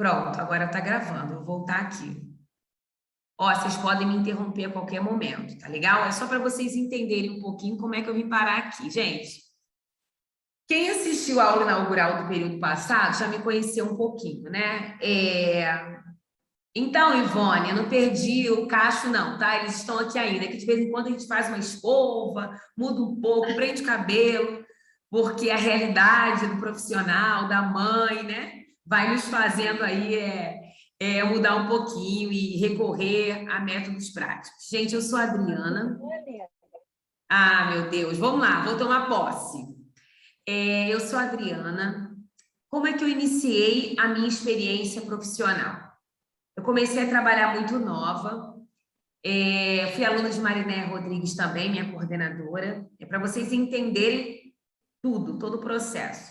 Pronto, agora tá gravando. Vou voltar aqui. Ó, vocês podem me interromper a qualquer momento, tá legal? É só para vocês entenderem um pouquinho como é que eu vim parar aqui. Gente, quem assistiu a aula inaugural do período passado já me conheceu um pouquinho, né? Então, Ivone, eu não perdi o cacho, não, tá? Eles estão aqui ainda, que de vez em quando a gente faz uma escova, muda um pouco, prende o cabelo, porque a realidade do profissional, da mãe, né, vai nos fazendo aí mudar um pouquinho e recorrer a métodos práticos. Gente, eu sou a Adriana. Ah, meu Deus, vamos lá, vou tomar posse. Eu sou a Adriana. Como é que eu iniciei a minha experiência profissional? Eu comecei a trabalhar muito nova, fui aluna de Marinéia Rodrigues também, minha coordenadora, para vocês entenderem tudo, todo o processo.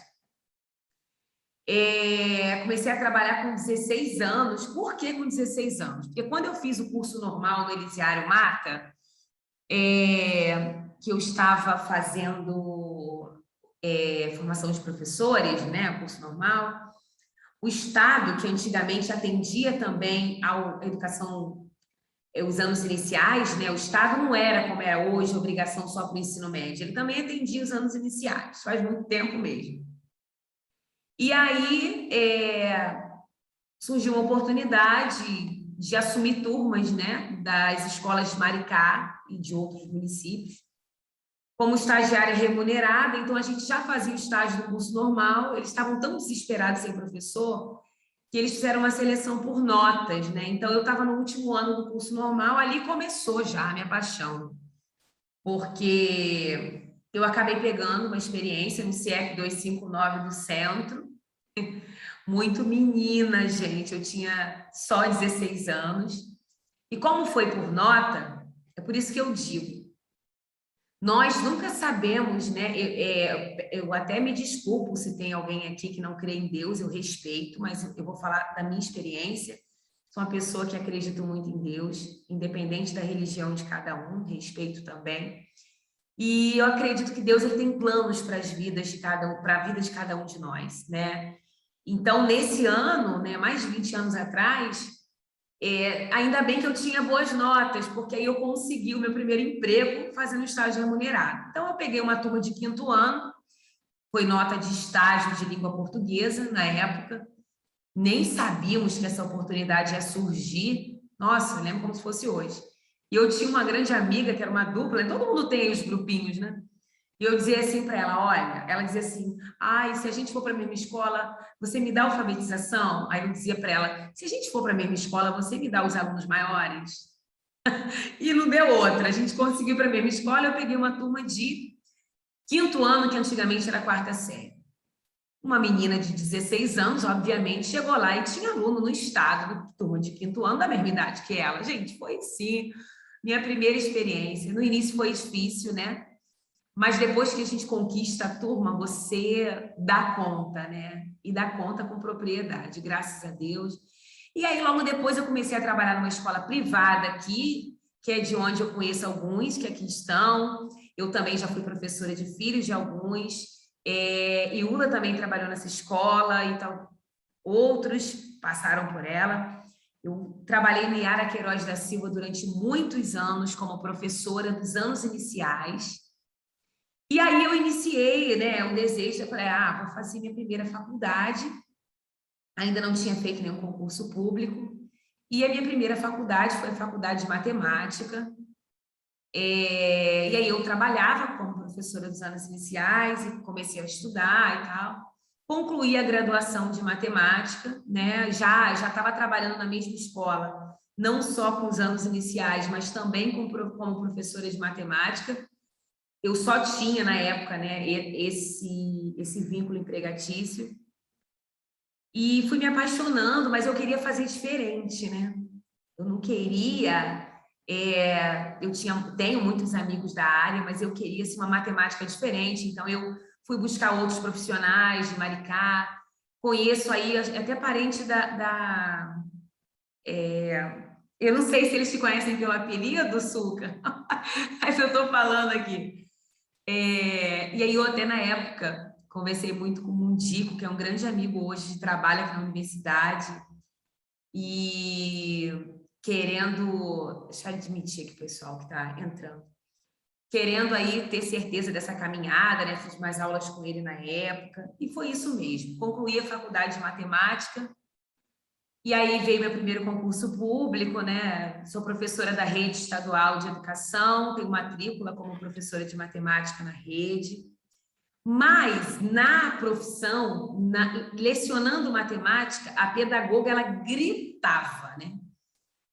Comecei a trabalhar com 16 anos. Por que com 16 anos? Porque quando eu fiz o curso normal no Elisiário Mata, que eu estava fazendo formação de professores, né, curso normal, o Estado, que antigamente atendia também à educação, os anos iniciais, né, o Estado não era, como é hoje, obrigação só para o ensino médio, ele também atendia os anos iniciais, faz muito tempo mesmo. E aí surgiu uma oportunidade de assumir turmas, né, das escolas de Maricá e de outros municípios, como estagiária remunerada. Então a gente já fazia o estágio do curso normal, eles estavam tão desesperados sem professor, que eles fizeram uma seleção por notas, né? Então eu estava no último ano do curso normal, ali começou já a minha paixão, porque eu acabei pegando uma experiência no CF 259 do Centro, muito menina, gente, eu tinha só 16 anos. E como foi por nota, é por isso que eu digo, nós nunca sabemos, né? Eu até me desculpo se tem alguém aqui que não crê em Deus, eu respeito, mas eu vou falar da minha experiência. Sou uma pessoa que acredito muito em Deus, independente da religião de cada um, respeito também. E eu acredito que Deus ele tem planos para as vidas de cada um, para a vida de cada um de nós, né? Então, nesse ano, né, mais de 20 anos atrás, ainda bem que eu tinha boas notas, porque aí eu consegui o meu primeiro emprego fazendo estágio remunerado. Então, eu peguei uma turma de 5º ano, foi nota de estágio de língua portuguesa na época, nem sabíamos que essa oportunidade ia surgir. Nossa, eu lembro como se fosse hoje. E eu tinha uma grande amiga, que era uma dupla, todo mundo tem aí os grupinhos, né? E eu dizia assim para ela, olha, ela dizia assim, ai, se a gente for para a mesma escola, você me dá alfabetização? Aí eu dizia para ela, se a gente for para a mesma escola, você me dá os alunos maiores? E não deu outra, a gente conseguiu para a mesma escola, eu peguei uma turma de 5º ano, que antigamente era 4ª série. Uma menina de 16 anos, obviamente, chegou lá e tinha aluno no estado, turma de 5º ano, da mesma idade que ela. Gente, foi sim, minha primeira experiência. No início foi difícil, né? Mas depois que a gente conquista a turma, você dá conta, né? E dá conta com propriedade, graças a Deus. E aí, logo depois, eu comecei a trabalhar numa escola privada aqui, que é de onde eu conheço alguns que aqui estão. Eu também já fui professora de filhos de alguns. Iula também trabalhou nessa escola, então outros passaram por ela. Eu trabalhei no Yara Queiroz da Silva durante muitos anos como professora dos anos iniciais. E aí eu iniciei, né, um desejo, eu falei, vou fazer minha primeira faculdade. Ainda não tinha feito nenhum concurso público. E a minha primeira faculdade foi a faculdade de matemática. E aí eu trabalhava como professora dos anos iniciais e comecei a estudar e tal. Concluí a graduação de matemática, né? Já estava trabalhando na mesma escola, não só com os anos iniciais, mas também como professora de matemática. Eu só tinha na época, né, esse vínculo empregatício. E fui me apaixonando, mas eu queria fazer diferente, né? Eu não queria... tenho muitos amigos da área, mas eu queria assim, uma matemática diferente, então eu fui buscar outros profissionais de Maricá, conheço aí até parente eu não sei se eles te conhecem pelo apelido, Suca, mas eu estou falando aqui. E aí eu até na época conversei muito com o Mundico, que é um grande amigo hoje, trabalha aqui na universidade, e querendo... Deixa eu admitir aqui, pessoal, que está entrando. Querendo aí ter certeza dessa caminhada, né? Fiz mais aulas com ele na época, e foi isso mesmo. Concluí a faculdade de matemática, e aí veio meu primeiro concurso público, né? Sou professora da rede estadual de educação, tenho matrícula como professora de matemática na rede, mas na profissão, lecionando matemática, a pedagoga, ela gritava, né?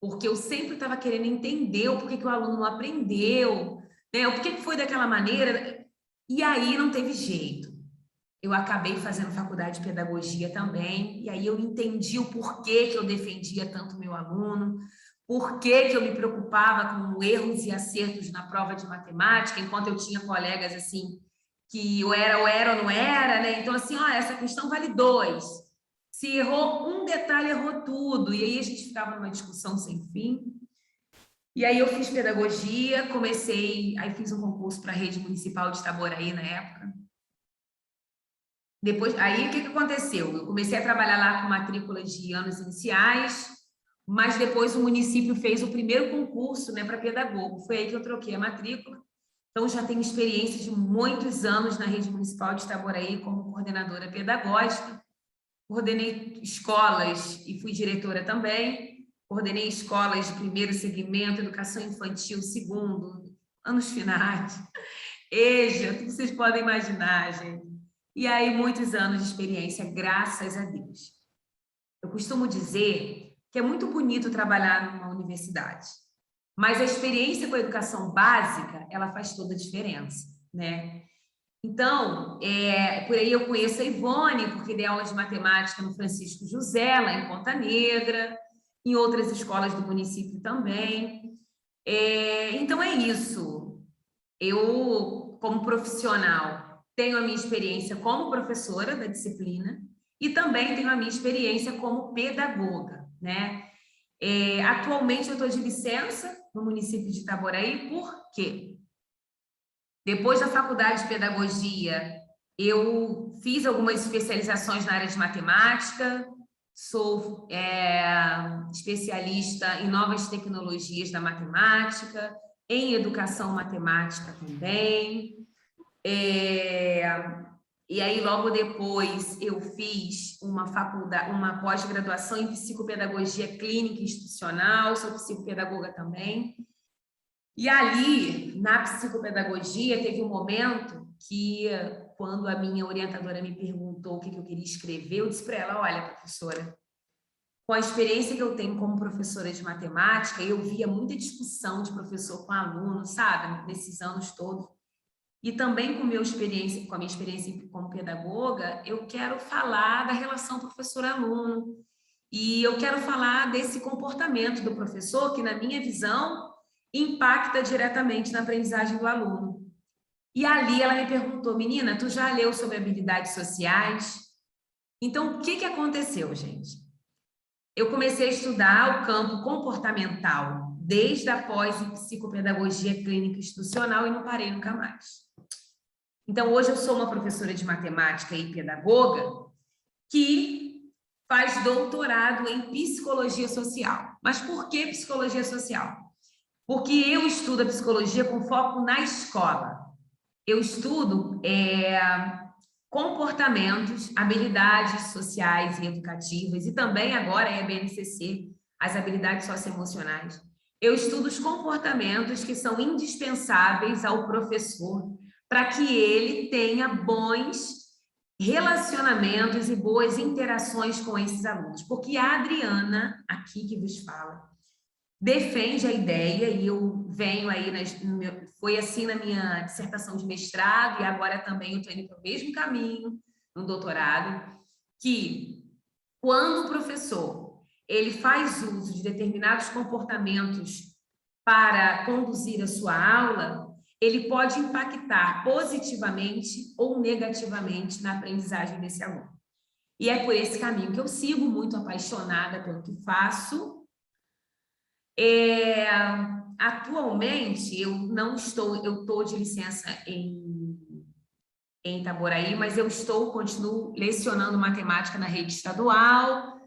Porque eu sempre estava querendo entender o porquê que o aluno não aprendeu, né? O porquê que foi daquela maneira, e aí não teve jeito. Eu acabei fazendo faculdade de pedagogia também, e aí eu entendi o porquê que eu defendia tanto o meu aluno, porquê que eu me preocupava com erros e acertos na prova de matemática, enquanto eu tinha colegas assim, que ou era ou não era, né? Então, assim, ó, essa questão vale 2. Se errou um detalhe, errou tudo. E aí a gente ficava numa discussão sem fim. E aí eu fiz pedagogia, aí fiz um concurso para a rede municipal de Itaboraí na época. Depois, aí o que aconteceu? Eu comecei a trabalhar lá com matrículas de anos iniciais, mas depois o município fez o primeiro concurso, né, para pedagogo. Foi aí que eu troquei a matrícula. Então, já tenho experiência de muitos anos na rede municipal de Itaboraí como coordenadora pedagógica. Coordenei escolas e fui diretora também. Coordenei escolas de primeiro segmento, educação infantil, segundo, anos finais, EJA, tudo que vocês podem imaginar, gente. E aí, muitos anos de experiência, graças a Deus. Eu costumo dizer que é muito bonito trabalhar numa universidade, mas a experiência com a educação básica, ela faz toda a diferença, né? Então, por aí eu conheço a Ivone, porque dei aula de matemática no Francisco José, lá em Ponta Negra, em outras escolas do município também. Então, é isso. Eu, como profissional, tenho a minha experiência como professora da disciplina e também tenho a minha experiência como pedagoga, né? Atualmente, eu estou de licença no município de Itaboraí, por quê? Depois da faculdade de pedagogia, eu fiz algumas especializações na área de matemática, sou especialista em novas tecnologias da matemática, em educação matemática também. E aí, logo depois, eu fiz uma pós-graduação em psicopedagogia clínica e institucional, sou psicopedagoga também. E ali, na psicopedagogia, teve um momento que, quando a minha orientadora me perguntou o que eu queria escrever, eu disse para ela, olha, professora, com a experiência que eu tenho como professora de matemática, eu via muita discussão de professor com aluno, sabe, nesses anos todos. E também com a minha experiência como pedagoga, eu quero falar da relação professor-aluno. E eu quero falar desse comportamento do professor, que, na minha visão, impacta diretamente na aprendizagem do aluno. E ali ela me perguntou, menina, tu já leu sobre habilidades sociais? Então, o que aconteceu, gente? Eu comecei a estudar o campo comportamental, desde a pós em psicopedagogia clínica institucional, e não parei nunca mais. Então, hoje eu sou uma professora de matemática e pedagoga que faz doutorado em psicologia social. Mas por que psicologia social? Porque eu estudo a psicologia com foco na escola. Eu estudo comportamentos, habilidades sociais e educativas, e também agora é a BNCC, as habilidades socioemocionais. Eu estudo os comportamentos que são indispensáveis ao professor para que ele tenha bons relacionamentos e boas interações com esses alunos. Porque a Adriana, aqui que vos fala, defende a ideia, e eu venho aí, foi assim na minha dissertação de mestrado, e agora também eu estou indo para o mesmo caminho, no doutorado, que quando o professor ele faz uso de determinados comportamentos para conduzir a sua aula, ele pode impactar positivamente ou negativamente na aprendizagem desse aluno. E é por esse caminho que eu sigo, muito apaixonada pelo que faço. Atualmente, eu estou de licença em Itaboraí, mas eu continuo lecionando matemática na rede estadual,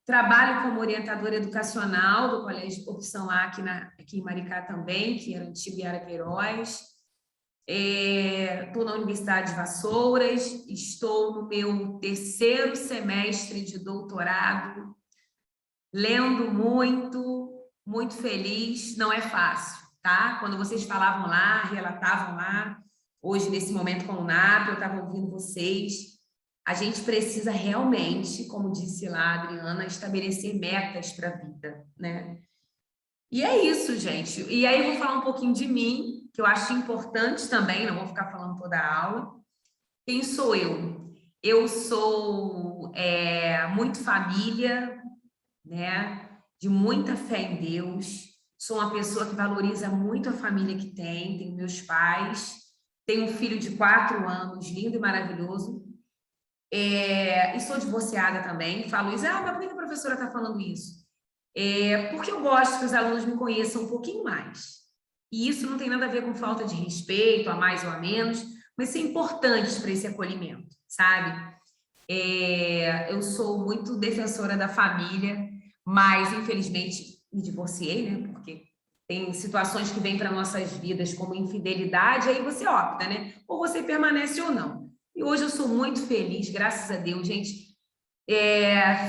Trabalho como orientadora educacional do Colégio Opção A aqui em Maricá também, que era antigo Yara Queiroz. Estou na Universidade de Vassouras, estou no meu 3º semestre de doutorado, lendo muito, muito feliz. Não é fácil, tá? Quando vocês falavam lá, relatavam lá, hoje nesse momento com o NAP, eu estava ouvindo vocês. A gente precisa realmente, como disse lá a Adriana, estabelecer metas para a vida, né? E é isso, gente. E aí eu vou falar um pouquinho de mim, que eu acho importante também, não vou ficar falando toda a aula. Quem sou eu? Eu sou muito família, né? De muita fé em Deus. Sou uma pessoa que valoriza muito a família que tem. Tenho meus pais. Tenho um filho de 4 anos, lindo e maravilhoso. E sou divorciada também. Falo isso. Mas por que a professora está falando isso? Porque eu gosto que os alunos me conheçam um pouquinho mais. E isso não tem nada a ver com falta de respeito, a mais ou a menos, mas é importante para esse acolhimento, sabe? Eu sou muito defensora da família, mas infelizmente me divorciei, né? Porque tem situações que vêm para nossas vidas como infidelidade, aí você opta, né? Ou você permanece ou não. E hoje eu sou muito feliz, graças a Deus, gente.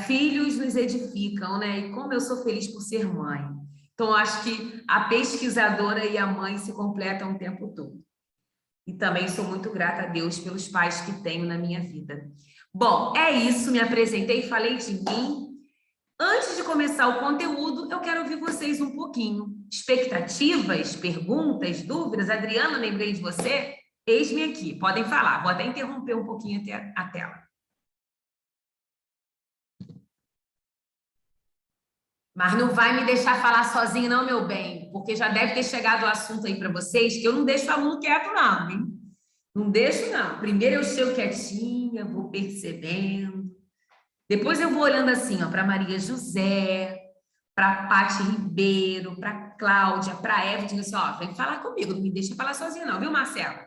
Filhos nos edificam, né? E como eu sou feliz por ser mãe. Então, acho que a pesquisadora e a mãe se completam o tempo todo. E também sou muito grata a Deus pelos pais que tenho na minha vida. Bom, é isso. Me apresentei, falei de mim. Antes de começar o conteúdo, eu quero ouvir vocês um pouquinho. Expectativas, perguntas, dúvidas? Adriana, lembrei de você? Eis-me aqui. Podem falar. Vou até interromper um pouquinho a tela. Mas não vai me deixar falar sozinho, não, meu bem, porque já deve ter chegado o assunto aí para vocês, que eu não deixo o aluno quieto, não, hein? Não deixo, não. Primeiro eu chego quietinha, vou percebendo. Depois eu vou olhando assim, ó, para Maria José, para Paty Ribeiro, para Cláudia, para Eva, digo assim, ó, vem falar comigo, não me deixa falar sozinha, não, viu, Marcela?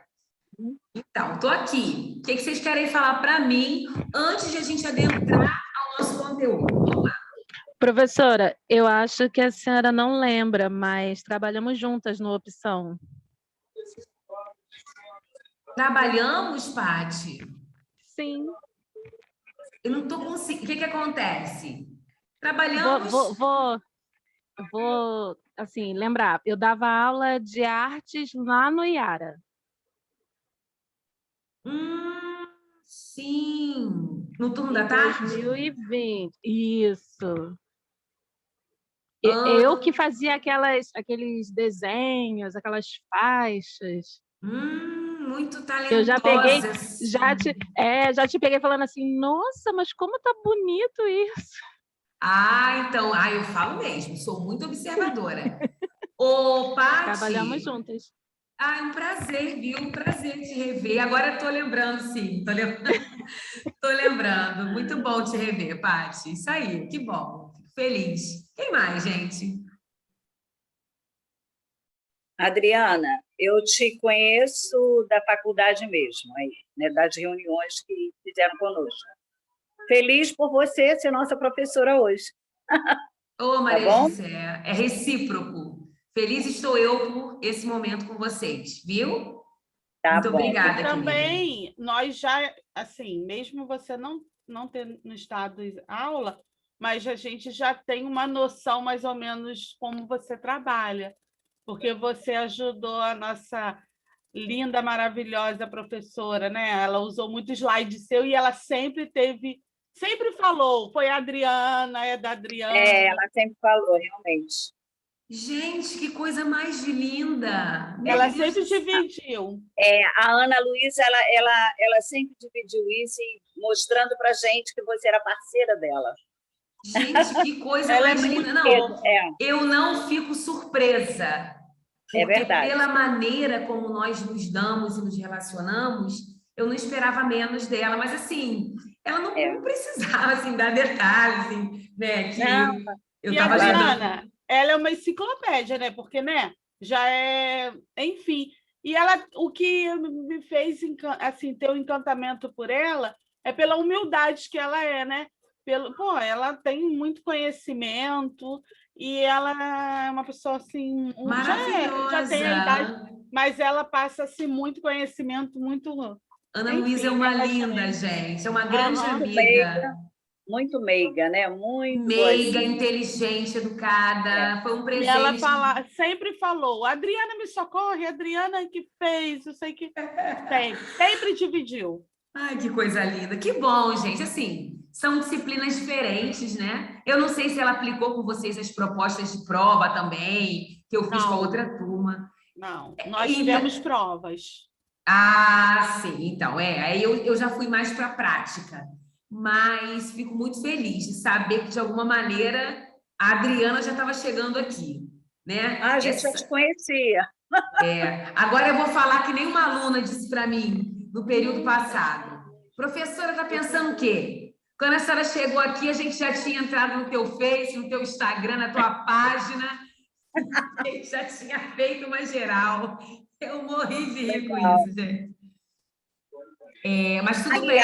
Então, tô aqui. O que vocês querem falar para mim antes de a gente adentrar ao nosso conteúdo? Vamos lá. Professora, eu acho que a senhora não lembra, mas trabalhamos juntas no Opção. Trabalhamos, Paty? Sim. Eu não estou conseguindo. O que acontece? Trabalhamos. Vou, assim, lembrar. Eu dava aula de artes lá no Iara. Sim. No turno da Em tarde? 2020. Isso. Eu que fazia aqueles desenhos, aquelas faixas. Muito talentosa. Eu já peguei, já te peguei falando assim, nossa, mas como tá bonito isso. Então, eu falo mesmo, sou muito observadora. Ô, Paty. Trabalhamos juntas. É um prazer, viu? Um prazer te rever. Agora eu tô lembrando, sim. Tô lembrando. Muito bom te rever, Paty. Isso aí, que bom. Fico feliz. Quem mais, gente? Adriana, eu te conheço da faculdade mesmo, aí, né, das reuniões que fizeram conosco. Feliz por você ser nossa professora hoje. Ô, Maria José, é recíproco. Feliz estou eu por esse momento com vocês, viu? Muito obrigada, e também, nós já, assim, mesmo você não ter nos dado aula, mas a gente já tem uma noção mais ou menos como você trabalha, porque você ajudou a nossa linda, maravilhosa professora, né? Ela usou muito slide seu e ela sempre falou, foi a Adriana, é da Adriana. Ela sempre falou, realmente. Gente, que coisa mais linda! Ela sempre dividiu. A Ana Luísa, ela sempre dividiu isso, e mostrando para a gente que você era parceira dela. Gente, que coisa mais linda! Não, eu não fico surpresa. Porque pela maneira como nós nos damos e nos relacionamos, eu não esperava menos dela. Mas, assim, ela não precisava assim, dar detalhes, assim, né? Que eu estava Adriana, ela é uma enciclopédia, né? Porque, né? Já é... Enfim. E ela, o que me fez assim, ter um encantamento por ela é pela humildade que ela é, né? Pô, ela tem muito conhecimento e ela é uma pessoa assim, já tem a idade, Maravilhosa. mas ela passa assim, muito conhecimento, muito. Ana Luísa é Enfim, me uma linda, apaixonei. gente. É uma grande Aham. amiga. Muito meiga, né? Muito Meiga, boazinha. inteligente, É. educada. Foi um E ela presente. sempre falou, Adriana me socorre, Adriana que fez, eu sei que sempre dividiu. Ai, que coisa linda. Que bom, gente. Assim, são disciplinas diferentes, né? Eu não sei se ela aplicou com vocês as propostas de prova também, que eu fiz com a Não, outra turma. não. Nós Então, tivemos provas. sim, então, aí eu já fui mais para a prática, mas fico muito feliz de saber que, de alguma maneira, a Adriana já estava chegando aqui, né? A gente já te conhecia. Agora eu vou falar que nem uma aluna disse para mim no período passado. Professora, está pensando o quê? Quando a senhora chegou aqui, a gente já tinha entrado no teu Face, no teu Instagram, na tua página, a gente já tinha feito uma geral. Eu morri de rir com isso, gente. Mas tudo bem.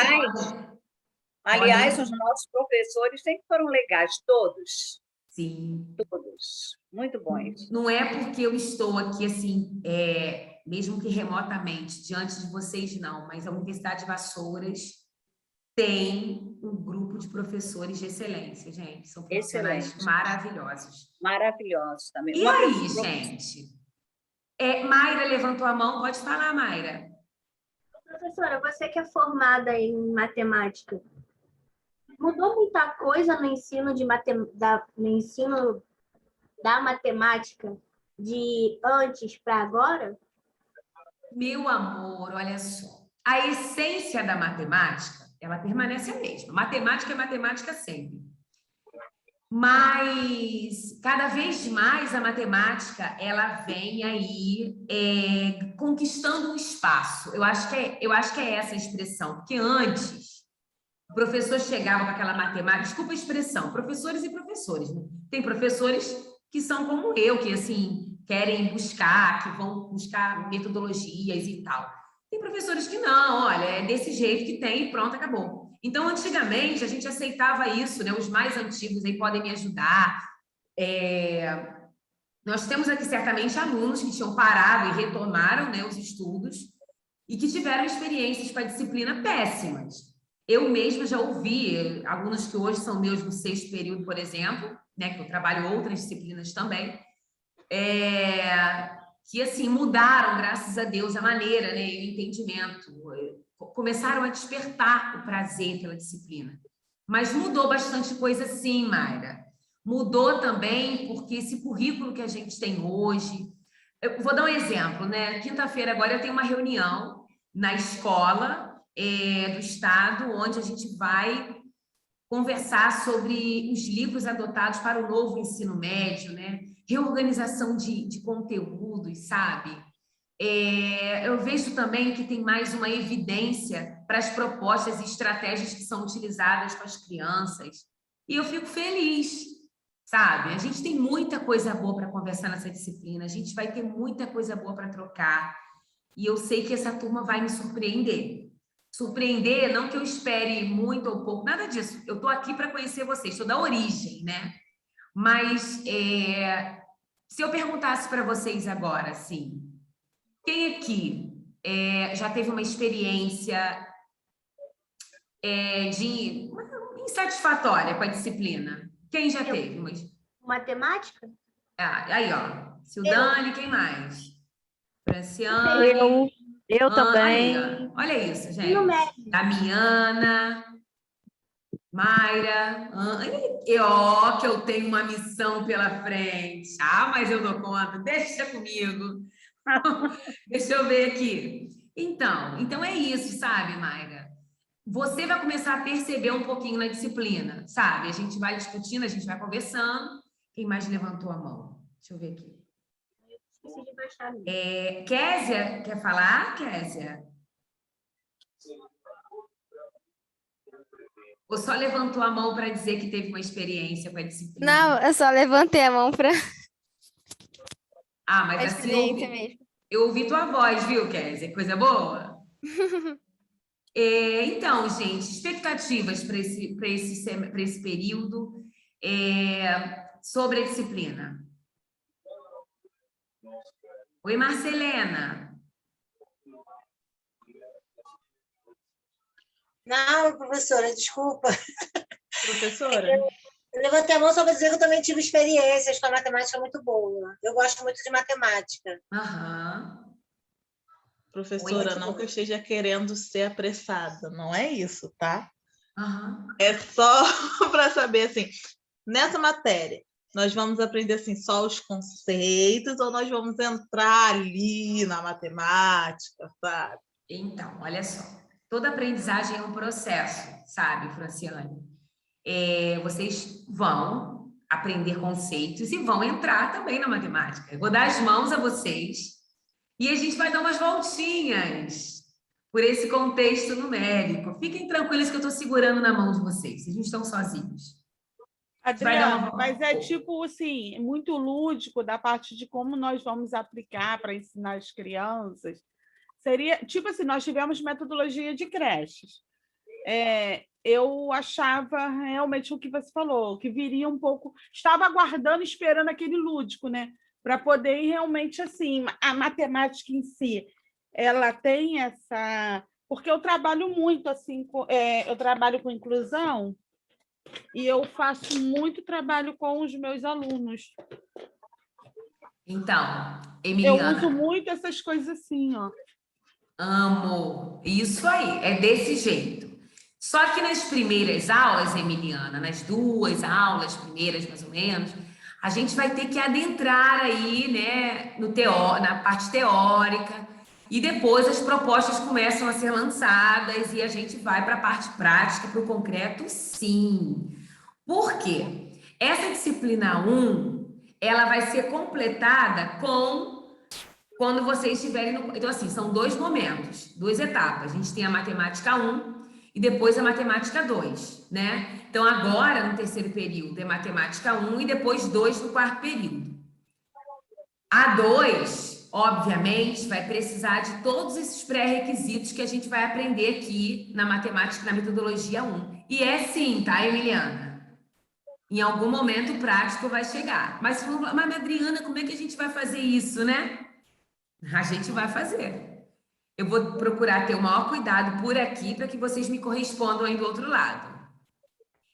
Aliás, os nossos professores sempre foram legais, todos. Sim. Todos. Muito bons. Não é porque eu estou aqui, assim, mesmo que remotamente, diante de vocês, não, mas a Universidade de Vassouras tem um grupo de professores de excelência, gente. São profissionais Excelente. maravilhosos. Maravilhosos também. E aí, gente? Mayra levantou a mão, pode falar, Mayra. Professora, você que é formada em matemática, mudou muita coisa no ensino no ensino da matemática de antes para agora? Meu amor, olha só. A essência da matemática, ela permanece a mesma. Matemática é matemática sempre. Mas cada vez mais a matemática ela vem aí conquistando um espaço. Eu acho que é essa a expressão, porque antes o professor chegava com aquela matemática, desculpa a expressão, professores e professores, né? Tem professores que são como eu, que assim querem buscar, que vão buscar metodologias e tal. Tem professores que não, olha, é desse jeito que tem e pronto, acabou. Então, antigamente, a gente aceitava isso, né? Os mais antigos aí podem me ajudar. Nós temos aqui, certamente, alunos que tinham parado e retomaram, né, os estudos e que tiveram experiências com a disciplina péssimas. Eu mesma já ouvi alunos que hoje são meus no 6º período, por exemplo, né, que eu trabalho outras disciplinas também, que, assim, mudaram, graças a Deus, a maneira, né, e o entendimento. Começaram a despertar o prazer pela disciplina. Mas mudou bastante coisa sim, Mayra. Mudou também porque esse currículo que a gente tem hoje... Eu vou dar um exemplo, né? Quinta-feira agora eu tenho uma reunião na escola do estado, onde a gente vai conversar sobre os livros adotados para o novo ensino médio, né? Reorganização de conteúdos, sabe? Eu vejo também que tem mais uma evidência para as propostas e estratégias que são utilizadas com as crianças. E eu fico feliz, sabe? A gente tem muita coisa boa para conversar nessa disciplina, a gente vai ter muita coisa boa para trocar. E eu sei que essa turma vai me surpreender. Surpreender, não que eu espere muito ou pouco, nada disso. Eu estou aqui para conhecer vocês, estou da origem, né? Mas se eu perguntasse para vocês agora, assim, quem aqui já teve uma experiência insatisfatória com a disciplina? Quem já teve? Matemática? Aí, ó. Sildane, quem mais? Franciane. Eu também. Aí, olha isso, gente. No médio. Damiana, Mayra. E ó, que eu tenho uma missão pela frente. Mas eu dou conta. Deixa comigo. Deixa eu ver aqui. Então é isso, sabe, Mayra? Você vai começar a perceber um pouquinho na disciplina, sabe? A gente vai discutindo, a gente vai conversando. Quem mais levantou a mão? Deixa eu ver aqui. Esqueci de baixar. Késia, quer falar, Késia? Ou só levantou a mão para dizer que teve uma experiência com a disciplina? Não, eu só levantei a mão para mas a assim experiência mesmo. eu ouvi tua voz, viu, Késia? Coisa boa? Então, gente, expectativas para esse período sobre a disciplina. Oi, Marcelena. Não, professora, desculpa. Professora? Eu levantei a mão só para dizer que eu também tive experiências com a matemática muito boa. Eu gosto muito de matemática. Aham. Professora, Oi, não que eu esteja querendo ser apressada, não é isso, tá? Aham. É só para saber, assim, nessa matéria, nós vamos aprender, assim, só os conceitos ou nós vamos entrar ali na matemática, sabe? Então, olha só. Toda aprendizagem é um processo, sabe, Franciane? Vocês vão aprender conceitos e vão entrar também na matemática. Eu vou dar as mãos a vocês e a gente vai dar umas voltinhas por esse contexto numérico. Fiquem tranquilos que eu estou segurando na mão de vocês. Vocês não estão sozinhos. Adriana, mas é tipo assim, muito lúdico da parte de como nós vamos aplicar para ensinar as crianças. Seria tipo assim, nós tivemos metodologia de creches. Eu achava realmente o que você falou, que viria um pouco. Estava aguardando, esperando aquele lúdico, né? Para poder ir realmente assim, a matemática em si, ela tem essa. Porque eu trabalho muito assim, eu trabalho com inclusão. E eu faço muito trabalho com os meus alunos. Então, Emiliana. Eu uso muito essas coisas assim, ó. Amo. Isso aí, é desse jeito. Só que nas primeiras aulas, Emiliana, nas 2 aulas primeiras, mais ou menos, a gente vai ter que adentrar aí, né, na parte teórica, e depois as propostas começam a ser lançadas e a gente vai para a parte prática, para o concreto, sim. Por quê? Essa disciplina 1, ela vai ser completada quando vocês estiverem Então, assim, são 2 momentos, 2 etapas. A gente tem a matemática 1 e depois a matemática 2, né? Então, agora, no 3º período, é matemática 1 e depois 2 no 4º período. A 2, obviamente, vai precisar de todos esses pré-requisitos que a gente vai aprender aqui na matemática, na metodologia 1. E sim, tá, Emiliana? Em algum momento prático vai chegar. Mas, Adriana, como é que a gente vai fazer isso, né? A gente vai fazer. Eu vou procurar ter o maior cuidado por aqui para que vocês me correspondam aí do outro lado.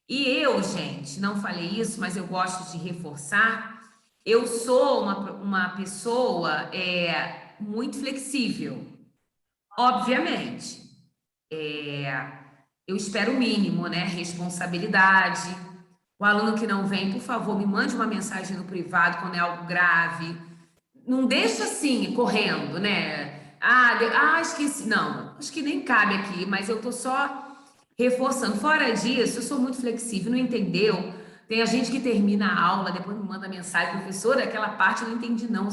E eu, gente, não falei isso, mas eu gosto de reforçar. Eu sou uma pessoa muito flexível. Obviamente. Eu espero o mínimo, né? Responsabilidade. O aluno que não vem, por favor, me mande uma mensagem no privado quando é algo grave. Não deixa assim, correndo, né? Esqueci. Não, acho que nem cabe aqui, mas eu tô só reforçando. Fora disso, eu sou muito flexível, não entendeu? Tem a gente que termina a aula, depois me manda mensagem, professora, aquela parte eu não entendi não.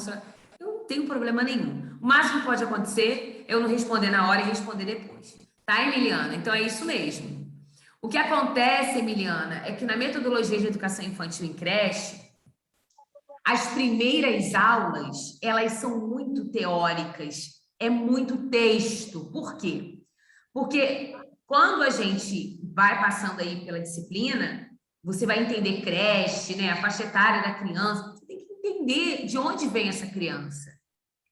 Eu não tenho problema nenhum. O máximo que pode acontecer é eu não responder na hora e responder depois. Tá, Emiliana? Então é isso mesmo. O que acontece, Emiliana, é que na metodologia de educação infantil em creche, as primeiras aulas, elas são muito teóricas, é muito texto. Por quê? Porque quando a gente vai passando aí pela disciplina, você vai entender creche, né, a faixa etária da criança, você tem que entender de onde vem essa criança,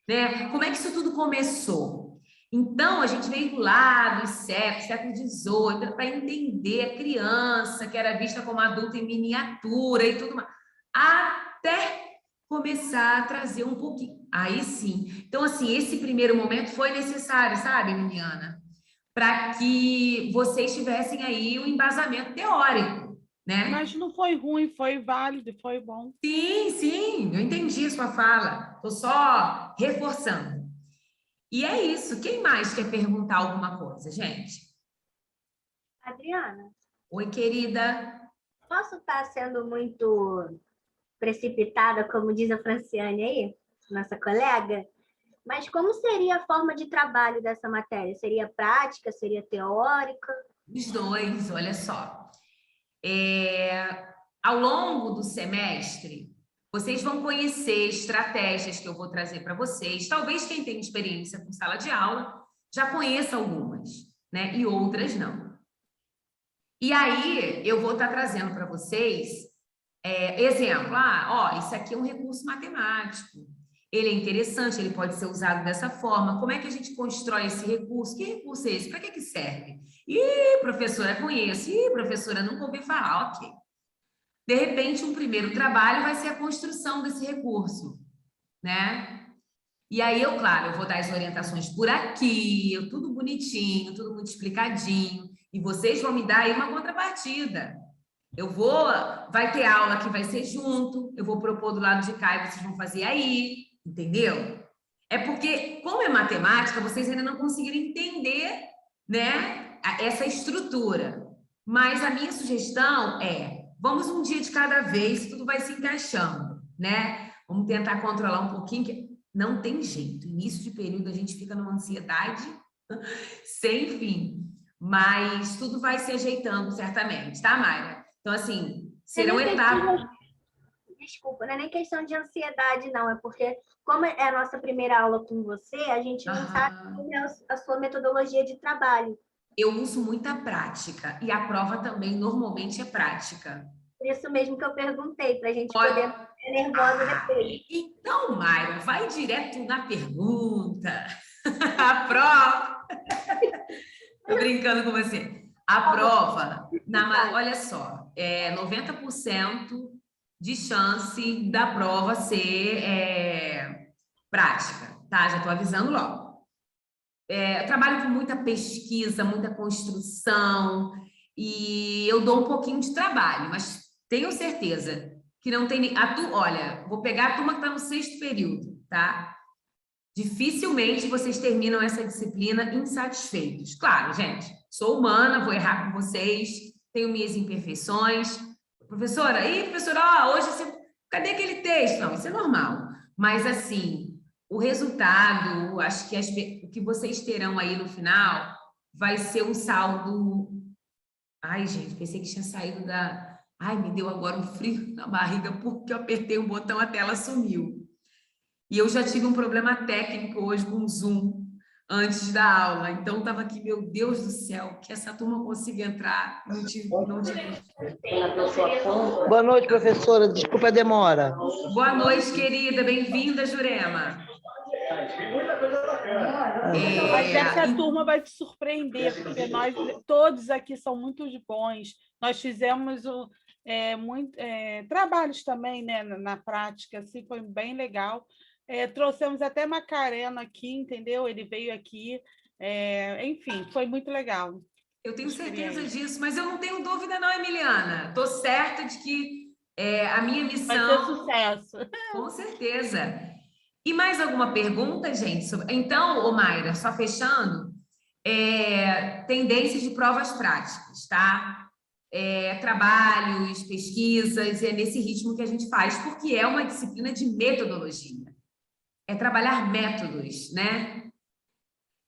né? Como é que isso tudo começou? Então, a gente veio lá do século XVIII, para entender a criança, que era vista como adulta em miniatura e tudo mais, até começar a trazer um pouquinho. Aí sim. Então, assim, esse primeiro momento foi necessário, sabe, Emiliana? Para que vocês tivessem aí um embasamento teórico, né? Mas não foi ruim, foi válido, foi bom. Sim, eu entendi a sua fala. Estou só reforçando. E é isso. Quem mais quer perguntar alguma coisa, gente? Adriana. Oi, querida. Posso estar sendo muito precipitada, como diz a Franciane aí, nossa colega? Mas como seria a forma de trabalho dessa matéria? Seria prática? Seria teórica? Os 2, olha só. Ao longo do semestre, vocês vão conhecer estratégias que eu vou trazer para vocês. Talvez quem tem experiência com sala de aula já conheça algumas, né? E outras não. E aí, eu vou estar trazendo para vocês exemplo. Isso aqui é um recurso matemático. Ele é interessante, ele pode ser usado dessa forma. Como é que a gente constrói esse recurso? Que recurso é esse? Para que serve? Ih, professora, conheço. Ih, professora, nunca ouvi falar. Ok. De repente, um primeiro trabalho vai ser a construção desse recurso, né? E aí, claro, eu vou dar as orientações por aqui, tudo bonitinho, tudo muito explicadinho, e vocês vão me dar aí uma contrapartida. Vai ter aula que vai ser junto, eu vou propor do lado de cá e vocês vão fazer aí, entendeu? É porque, como é matemática, vocês ainda não conseguiram entender, né, essa estrutura. Mas a minha sugestão vamos um dia de cada vez, tudo vai se encaixando, né? Vamos tentar controlar um pouquinho, que não tem jeito. Início de período a gente fica numa ansiedade sem fim. Mas tudo vai se ajeitando, certamente, tá, Mayra? Então, assim, serão etapas. Desculpa, não é nem questão de ansiedade, não. É porque, como é a nossa primeira aula com você, a gente não sabe como é a sua metodologia de trabalho. Eu uso muita prática. E a prova também, normalmente, é prática. Por isso mesmo que eu perguntei, para a gente poder ficar nervosa depois. Então, Mayra, vai direto na pergunta. A prova... Tô brincando com você. A prova, olha só, 90% de chance da prova ser prática, tá? Já tô avisando logo. Eu trabalho com muita pesquisa, muita construção, e eu dou um pouquinho de trabalho, mas tenho certeza que não tem... Olha, vou pegar a turma que está no 6º período, tá? Dificilmente vocês terminam essa disciplina insatisfeitos. Claro, gente, sou humana, vou errar com vocês, tenho minhas imperfeições. Professora, hoje você... Cadê aquele texto? Não, isso é normal. Mas, assim, o resultado, acho que o que vocês terão aí no final vai ser um saldo... Ai, gente, pensei que tinha saído da... Ai, me deu agora um frio na barriga porque eu apertei um botão, a tela sumiu. E eu já tive um problema técnico hoje com o Zoom, antes da aula. Então, estava aqui, meu Deus do céu, que essa turma consiga entrar. Não tive... Boa noite, professora. Desculpa a demora. Boa noite, querida. Bem-vinda, Jurema. Mas essa turma vai te surpreender, porque nós todos aqui são muito bons. Nós fizemos trabalhos também, né, na prática, assim, foi bem legal. Trouxemos até Macarena aqui, entendeu? Ele veio aqui. Enfim, foi muito legal. Eu tenho certeza disso, mas eu não tenho dúvida não, Emiliana. Estou certa de que a minha missão... Vai ser sucesso. Com certeza. E mais alguma pergunta, gente? Então, Mayra, só fechando, tendências de provas práticas, tá? Trabalhos, pesquisas, é nesse ritmo que a gente faz, porque é uma disciplina de metodologia. É trabalhar métodos, né?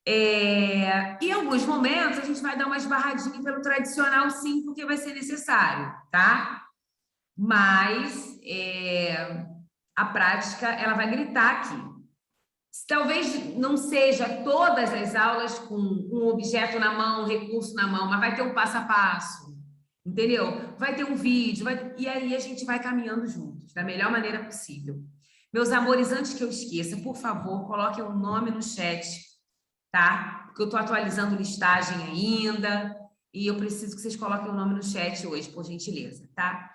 Em alguns momentos, a gente vai dar uma esbarradinha pelo tradicional, sim, porque vai ser necessário, tá? Mas a prática, ela vai gritar aqui. Talvez não seja todas as aulas com um objeto na mão, um recurso na mão, mas vai ter um passo a passo, entendeu? Vai ter um vídeo, e aí a gente vai caminhando juntos, da melhor maneira possível. Meus amores, antes que eu esqueça, por favor, coloquem um nome no chat, tá? Porque eu estou atualizando listagem ainda e eu preciso que vocês coloquem o nome no chat hoje, por gentileza, tá?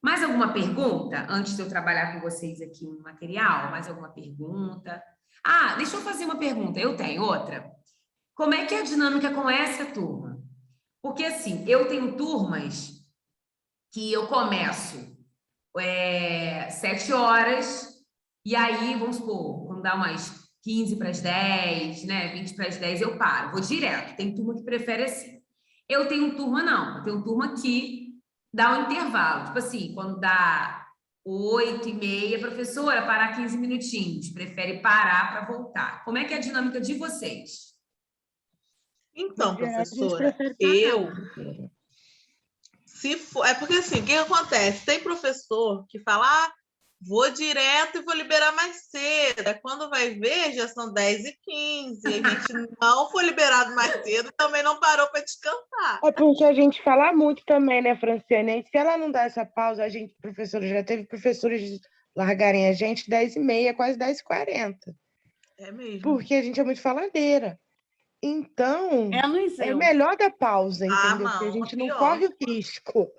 Mais alguma pergunta antes de eu trabalhar com vocês aqui no material? Mais alguma pergunta? Deixa eu fazer uma pergunta. Eu tenho outra. Como é que é a dinâmica com essa turma? Porque, assim, eu tenho turmas que eu começo 7 horas... E aí, vamos supor, quando dá umas 15 para as 10, né, 20 para as 10, eu paro, vou direto. Tem turma que prefere assim. Eu tenho turma, não. Eu tenho turma que dá um intervalo. Tipo assim, quando dá 8h30, professora, parar 15 minutinhos. Prefere parar para voltar. Como é que é a dinâmica de vocês? Então, professora, se for... porque assim, o que acontece? Tem professor que fala... vou direto e vou liberar mais cedo. Quando vai ver, já são 10h15. A gente não foi liberado mais cedo e também não parou para descansar. É porque a gente fala muito também, né, Franciane? E se ela não dá essa pausa, a gente, professora, já teve professores largarem a gente 10h30, quase 10h40. É mesmo. Porque a gente é muito faladeira. Então, Menos é eu. melhor dar pausa, entendeu? Porque a não, gente não pior. corre o risco.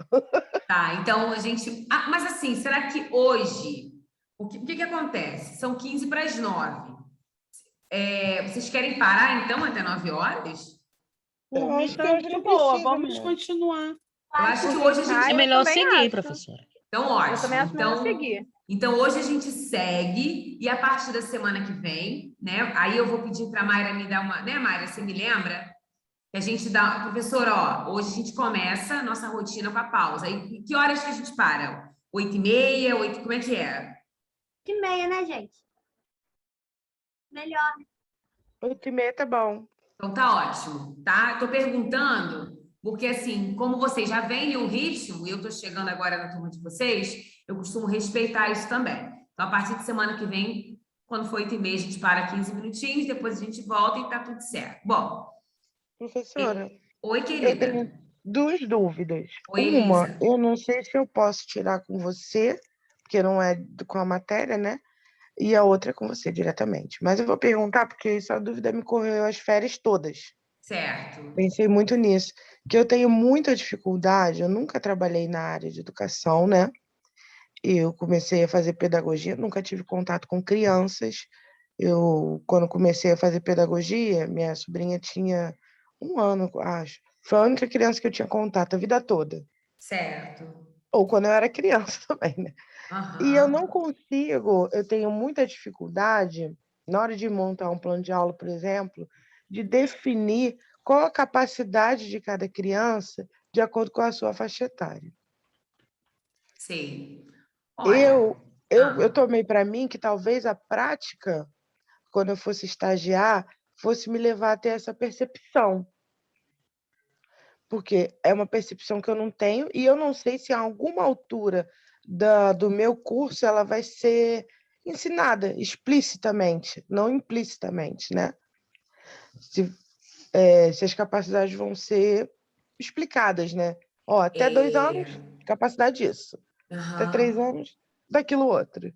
Tá, então a gente... mas assim, será que hoje... O que acontece? São 8h45. Vocês querem parar, então, até 9h? Por Eu mim, acho que tá hoje de não boa. precisa, Vamos não. continuar. Eu acho que hoje a gente... Ah, É eu melhor também seguir, acho. professora. Então, ótimo. Eu também acho melhor seguir. Então, hoje a gente segue e a partir da semana que vem, né? Aí eu vou pedir para a Mayra me dar uma... Né, Mayra, você me lembra? Que a gente dá... Professor, hoje a gente começa a nossa rotina com a pausa. E que horas que a gente para? 8h30, 8... Como é que é? 8h30, né, gente? Melhor. 8h30 tá bom. Então tá ótimo, tá? Estou perguntando, porque assim, como vocês já veem o ritmo, e eu estou chegando agora na turma de vocês, eu costumo respeitar isso também. Então, a partir de semana que vem, quando for 8h30, a gente para 15 minutinhos, depois a gente volta e tá tudo certo. Bom, Professora, oi, eu querida. tenho duas dúvidas. Oi, Uma, Elisa. eu não sei se eu posso tirar com você, porque não é com a matéria, né? E a outra é com você diretamente. Mas eu vou perguntar, porque essa dúvida me correu as férias todas. Certo. Pensei muito nisso, que eu tenho muita dificuldade, eu nunca trabalhei na área de educação, né? Eu comecei a fazer pedagogia, nunca tive contato com crianças. Quando comecei a fazer pedagogia, minha sobrinha tinha 1 ano, acho. Foi a única criança que eu tinha contato a vida toda. Certo. Ou quando eu era criança também, né? E eu não Aham. consigo, eu tenho muita dificuldade, na hora de montar um plano de aula, por exemplo, de definir qual a capacidade de cada criança de acordo com a sua faixa etária. Sei. Olha, Eu tomei para mim que talvez a prática, quando eu fosse estagiar, fosse me levar a ter essa percepção. Porque é uma percepção que eu não tenho e eu não sei se a alguma altura do meu curso ela vai ser ensinada explicitamente, não implicitamente, né? Se as capacidades vão ser explicadas, né? Até 2 anos, capacidade disso. Até 3 anos, daquilo outro.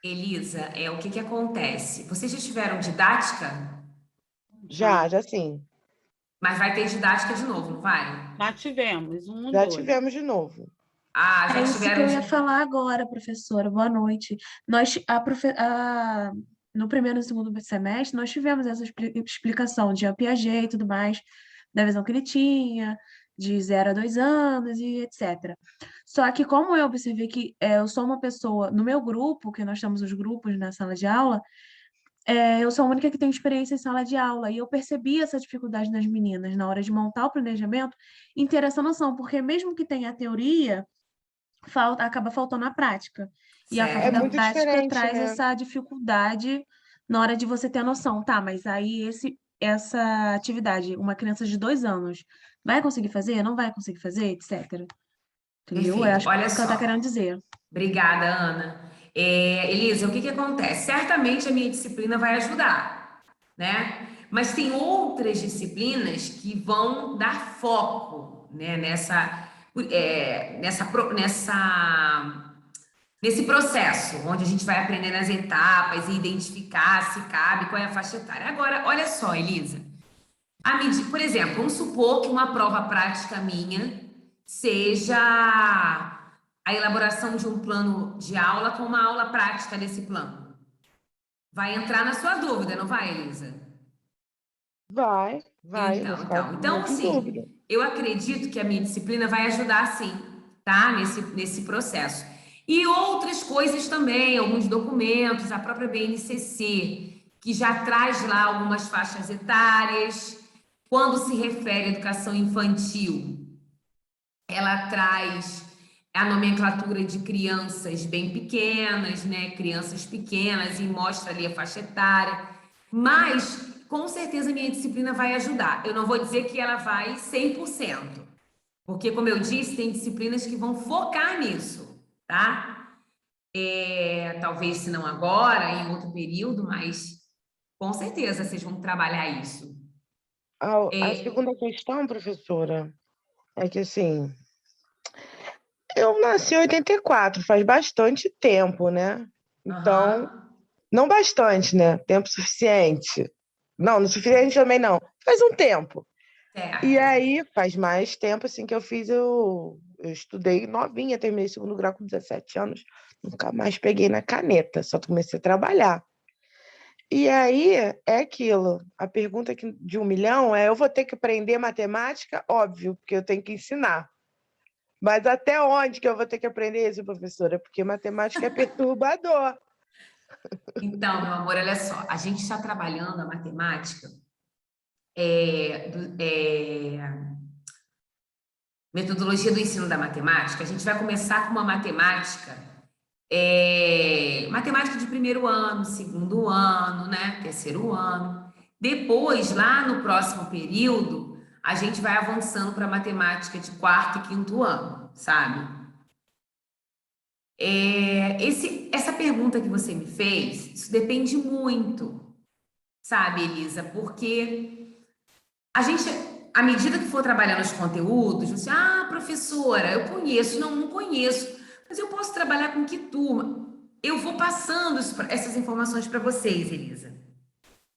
Elisa, o que acontece? Vocês já tiveram didática? Já sim. Mas vai ter didática de novo, não vai? Já tivemos, Já tivemos de novo. Ah, já É isso que tiveram eu ia falar agora, professora. Boa noite. No primeiro e segundo semestre, nós tivemos essa explicação de Piaget e tudo mais, da visão que ele tinha, de 0 a 2 anos e etc. Só que como eu observei que eu sou uma pessoa, no meu grupo, que nós temos os grupos na sala de aula, eu sou a única que tem experiência em sala de aula, e eu percebi essa dificuldade nas meninas na hora de montar o planejamento e ter essa noção, porque mesmo que tenha a teoria, acaba faltando a prática. E a falta Certo. da muito prática diferente, traz né? essa dificuldade na hora de você ter a noção, tá? Mas aí essa atividade, uma criança de 2 anos, vai conseguir fazer? Não vai conseguir fazer? Etc. Entendeu? Perfeito. Acho que Olha é isso que ela só. está querendo dizer. Obrigada, Ana. Elisa, o que acontece? Certamente a minha disciplina vai ajudar, né? Mas tem outras disciplinas que vão dar foco, né? Nesse processo, onde a gente vai aprendendo as etapas e identificar se cabe, qual é a faixa etária. Agora, olha só, Elisa. Por exemplo, vamos supor que uma prova prática minha seja a elaboração de um plano de aula com uma aula prática desse plano. Vai entrar na sua dúvida, não vai, Elisa? Vai. Vou ficar Então, muito em assim, dúvida. eu acredito que a minha disciplina vai ajudar, sim, tá? Nesse processo. E outras coisas também, alguns documentos, a própria BNCC, que já traz lá algumas faixas etárias. Quando se refere à educação infantil, ela traz a nomenclatura de crianças bem pequenas, né? Crianças pequenas, e mostra ali a faixa etária. Mas, com certeza, a minha disciplina vai ajudar. Eu não vou dizer que ela vai 100%. Porque, como eu disse, tem disciplinas que vão focar nisso, tá? talvez se não agora, em outro período, mas com certeza vocês vão trabalhar isso. A segunda questão, professora, é que assim, eu nasci em 84, faz bastante tempo, né? Então, não bastante, né? Tempo suficiente. Não, não suficiente também não. Faz um tempo. E aí, faz mais tempo assim que eu fiz, eu estudei novinha, terminei segundo grau com 17 anos, nunca mais peguei na caneta, só comecei a trabalhar. E aí, é aquilo, a pergunta de 1 milhão é, eu vou ter que aprender matemática? Óbvio, porque eu tenho que ensinar. Mas até onde que eu vou ter que aprender isso, professora? Porque matemática é perturbador. Então, meu amor, olha só, a gente está trabalhando a matemática, metodologia do ensino da matemática. A gente vai começar com uma matemática, matemática de primeiro ano, segundo ano, né? Terceiro ano. Depois, lá no próximo período, a gente vai avançando para matemática de quarto e quinto ano, sabe? Essa pergunta que você me fez, isso depende muito, sabe, Elisa? Porque a gente, à medida que for trabalhando os conteúdos, você, professora, eu conheço, não conheço, mas eu posso trabalhar com que turma? Eu vou passando essas informações para vocês, Elisa.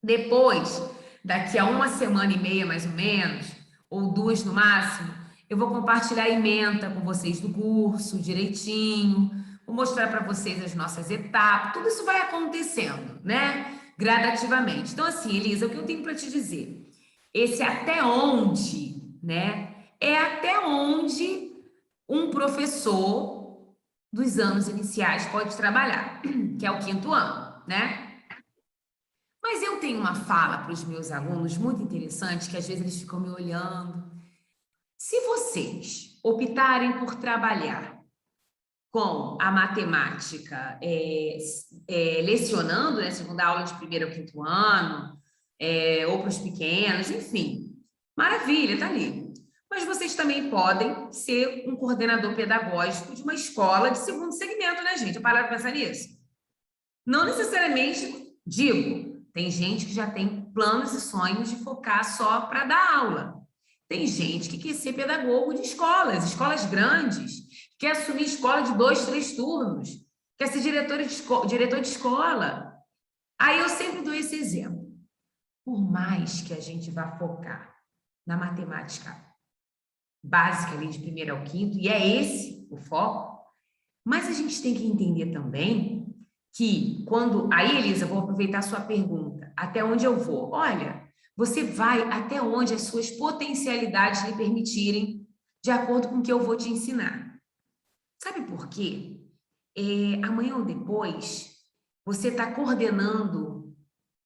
Depois, daqui a 1 semana e meia, mais ou menos, ou 2 no máximo, eu vou compartilhar a ementa com vocês do curso, direitinho, vou mostrar para vocês as nossas etapas, tudo isso vai acontecendo, né? Gradativamente. Então, assim, Elisa, o que eu tenho para te dizer? Esse até onde, né? É até onde um professor dos anos iniciais pode trabalhar, que é o quinto ano, né? Mas eu tenho uma fala para os meus alunos muito interessante, que às vezes eles ficam me olhando. Se vocês optarem por trabalhar com a matemática lecionando, né, segunda aula de primeiro ao quinto ano, ou para os pequenos, enfim, maravilha, tá ali. Mas vocês também podem ser um coordenador pedagógico de uma escola de segundo segmento, né, gente? Eu pararam para pensar nisso? Não necessariamente, digo, tem gente que já tem planos e sonhos de focar só para dar aula. Tem gente que quer ser pedagogo de escolas grandes, quer assumir escola de 2, 3 turnos, quer ser diretor de escola. Aí eu sempre dou esse exemplo. Por mais que a gente vá focar na matemática básica ali de primeiro ao quinto, e é esse o foco, mas a gente tem que entender também que quando... Aí, Elisa, vou aproveitar a sua pergunta. Até onde eu vou? Olha, você vai até onde as suas potencialidades lhe permitirem, de acordo com o que eu vou te ensinar. Sabe por quê? Amanhã ou depois, você está coordenando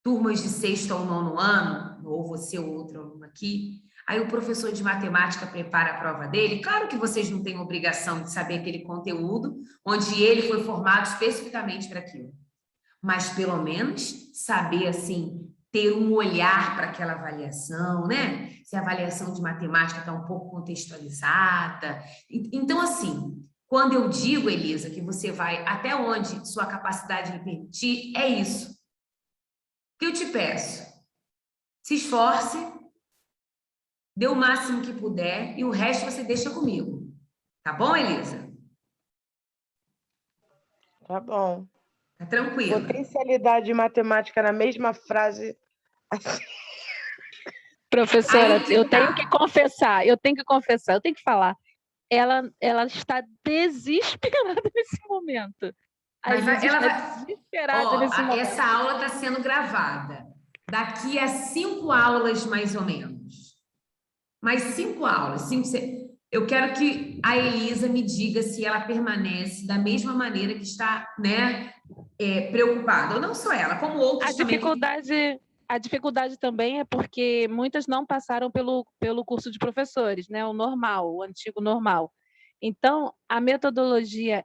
turmas de 6º ao 9º ano, ou você ou outro aluno aqui, aí o professor de matemática prepara a prova dele. Claro que vocês não têm obrigação de saber aquele conteúdo, onde ele foi formado especificamente para aquilo. Mas, pelo menos, saber, assim, ter um olhar para aquela avaliação, né? Se a avaliação de matemática está um pouco contextualizada. Então, assim, quando eu digo, Elisa, que você vai até onde sua capacidade lhe permitir, é isso. O que eu te peço? Se esforce, dê o máximo que puder e o resto você deixa comigo. Tá bom, Elisa? Tá bom. Tá tranquila. Potencialidade de matemática na mesma frase. Professora, Aí que eu tenho tá. que confessar, eu tenho que falar. Ela está desesperada nesse momento. A Mas Elisa ela está vai... desesperada nesse momento. Essa aula está sendo gravada. Daqui a 5 aulas, mais ou menos. Mais 5 aulas. 5, 6... Eu quero que a Elisa me diga se ela permanece da mesma maneira que está, né, preocupada. Ou não só ela, como outros também. A dificuldade também é porque muitas não passaram pelo curso de professores, né? O normal, o antigo normal. Então, a metodologia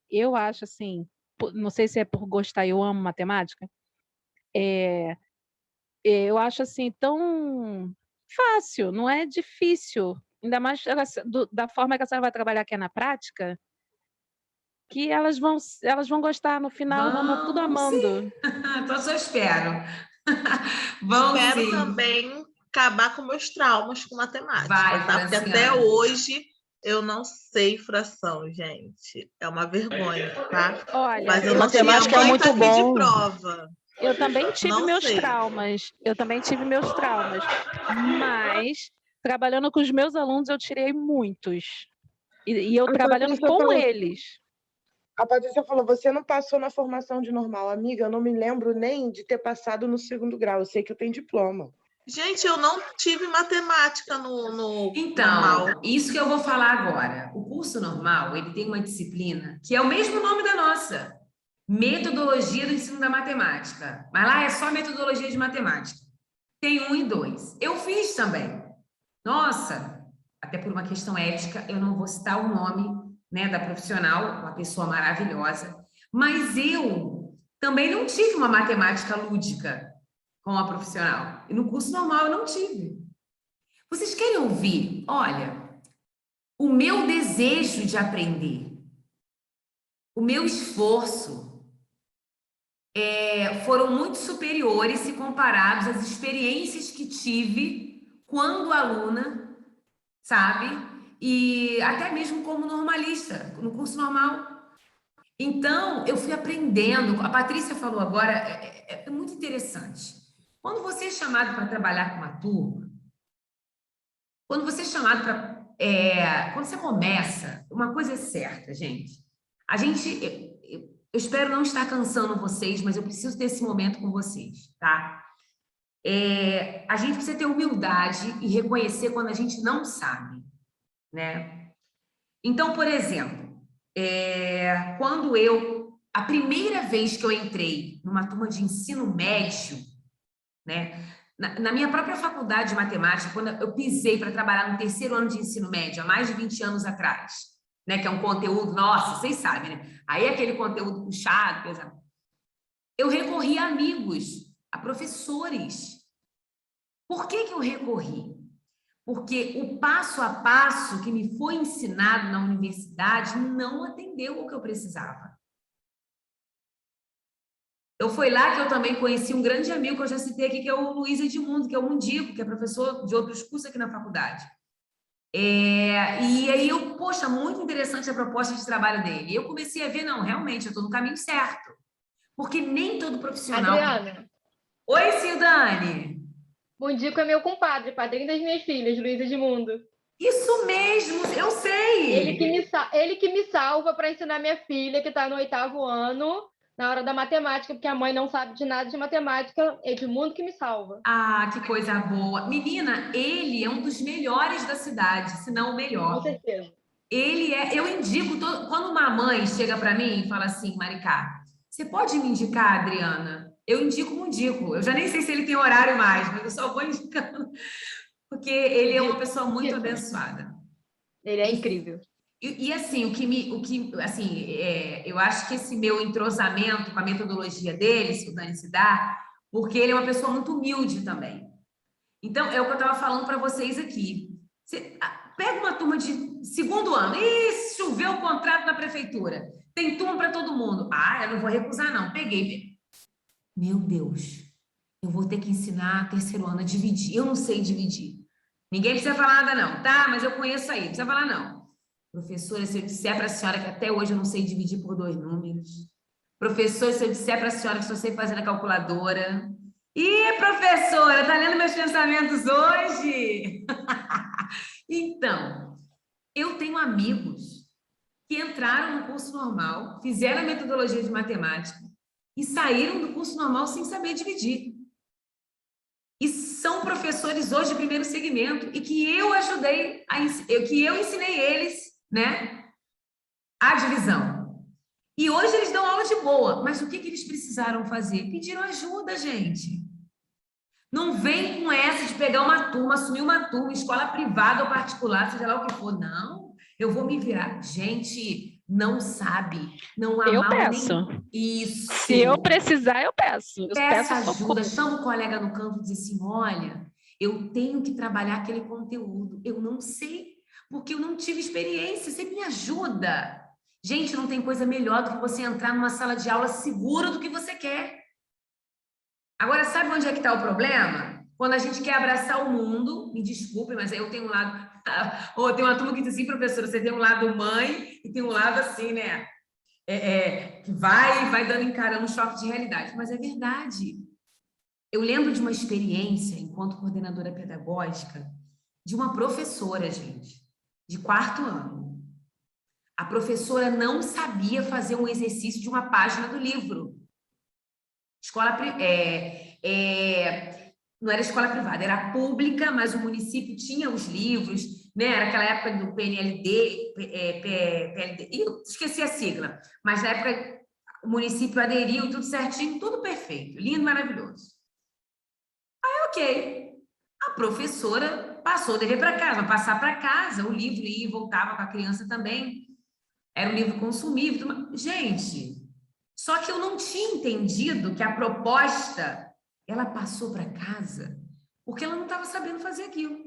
eu acho assim, não sei se é por gostar, eu amo matemática, eu acho assim tão fácil, não é difícil, ainda mais da forma que a senhora vai trabalhar, que é na prática. que elas vão gostar no final, vão tudo amando. Então, só espero. Vão Espero sim. também acabar com meus traumas com matemática, Vai, tá? Porque até Franciana. hoje eu não sei fração, gente. É uma vergonha, tá? Olha, Mas eu não sei, matemática é mãe muito tá aqui bom. de prova. eu também tive Não meus sei. traumas. Mas, trabalhando com os meus alunos, eu tirei muitos. E eu A trabalhando Patrícia com falou- eles. A Patrícia falou, você não passou na formação de normal. Amiga, eu não me lembro nem de ter passado no 2º grau. Eu sei que eu tenho diploma. Gente, eu não tive matemática no Então, normal. isso que eu vou falar agora. O curso normal, ele tem uma disciplina que é o mesmo nome da nossa. Metodologia do ensino da matemática. Mas lá é só metodologia de matemática. Tem 1 e 2. Eu fiz também. Nossa, até por uma questão ética, eu não vou citar o nome, né, da profissional, uma pessoa maravilhosa, mas eu também não tive uma matemática lúdica com a profissional. E no curso normal eu não tive. Vocês querem ouvir? Olha, o meu desejo de aprender, o meu esforço foram muito superiores se comparados às experiências que tive quando aluna, sabe? E até mesmo como normalista, no curso normal. Então, eu fui aprendendo. A Patrícia falou agora, é muito interessante. Quando você é chamado para trabalhar com uma turma, quando você é chamado para... quando você começa, uma coisa é certa, gente. Eu espero não estar cansando vocês, mas eu preciso ter esse momento com vocês, tá? A gente precisa ter humildade e reconhecer quando a gente não sabe, né? Então, por exemplo, a primeira vez que eu entrei numa turma de ensino médio, né? Na minha própria faculdade de matemática, quando eu pisei para trabalhar no 3º ano de ensino médio, há mais de 20 anos atrás, né? Que é um conteúdo, nossa, vocês sabem, né? Aí é aquele conteúdo puxado, pesado. Eu recorri a amigos, a professores. Por que eu recorri? Porque o passo a passo que me foi ensinado na universidade não atendeu ao que eu precisava. Então, foi lá que eu também conheci um grande amigo que eu já citei aqui, que é o Luiz Edmundo, que é o Mundico, que é professor de outros cursos aqui na faculdade. E aí poxa, muito interessante a proposta de trabalho dele. E eu comecei a ver, não, realmente, eu estou no caminho certo. Porque nem todo profissional... Adriana. Oi, Cildane. Mundico é meu compadre, padrinho das minhas filhas, Luiz Edmundo. Isso mesmo, eu sei! Ele que me salva para ensinar minha filha, que está no 8º ano, na hora da matemática, porque a mãe não sabe de nada de matemática, Edmundo que me salva. Ah, que coisa boa. Menina, ele é um dos melhores da cidade, se não o melhor. Com certeza. Eu indico, quando uma mãe chega para mim e fala assim, Maricá, você pode me indicar, Adriana? Eu indico o Mundico. Eu já nem sei se ele tem horário mais, mas eu só vou indicando, porque ele é uma pessoa muito abençoada. Ele é incrível. E assim, eu acho que esse meu entrosamento com a metodologia dele, se dá, porque ele é uma pessoa muito humilde também. Então, é o que eu estava falando para vocês aqui. Você pega uma turma de 2º ano, choveu o contrato na prefeitura, tem turma para todo mundo. Eu não vou recusar, não. Peguei. Meu Deus, eu vou ter que ensinar 3º ano a dividir. Eu não sei dividir. Ninguém precisa falar nada, não, tá? Mas eu conheço aí, não precisa falar, não. Professora, se eu disser para a senhora que até hoje eu não sei dividir por 2 números. Professora, se eu disser para a senhora que só sei fazer na calculadora. Ih, professora, tá lendo meus pensamentos hoje? Então, eu tenho amigos que entraram no curso normal, fizeram a metodologia de matemática e saíram do curso normal sem saber dividir. E são professores hoje de 1º segmento e que eu ajudei, que eu ensinei eles, né, a divisão. E hoje eles dão aula de boa, mas o que eles precisaram fazer? Pediram ajuda, gente. Não vem com essa de pegar uma turma, assumir uma turma, escola privada ou particular, seja lá o que for. Não, eu vou me virar. Gente, não sabe, não há Eu mal peço. Isso. Se eu precisar, eu peço. Peça ajuda, chama o colega no canto e diz assim, olha, eu tenho que trabalhar aquele conteúdo. Eu não sei, porque eu não tive experiência. Você me ajuda. Gente, não tem coisa melhor do que você entrar numa sala de aula segura do que você quer. Agora, sabe onde é que está o problema? Quando a gente quer abraçar o mundo, me desculpe, mas aí eu tenho um lado... Ou tem uma turma que diz assim, professora, você tem um lado mãe e tem um lado assim, né? Que vai dando, encarando um choque de realidade. Mas é verdade. Eu lembro de uma experiência, enquanto coordenadora pedagógica, de uma professora, gente, de 4º ano. A professora não sabia fazer um exercício de uma página do livro. Não era escola privada, era pública, mas o município tinha os livros, né? Era aquela época do PNLD, PLD, eu esqueci a sigla, mas na época o município aderiu, tudo certinho, tudo perfeito, lindo, maravilhoso. Aí, ok, a professora passou o dever para casa, passar para casa, o livro ia e voltava com a criança também, era um livro consumível. Gente, só que eu não tinha entendido que a proposta, ela passou para casa porque ela não estava sabendo fazer aquilo.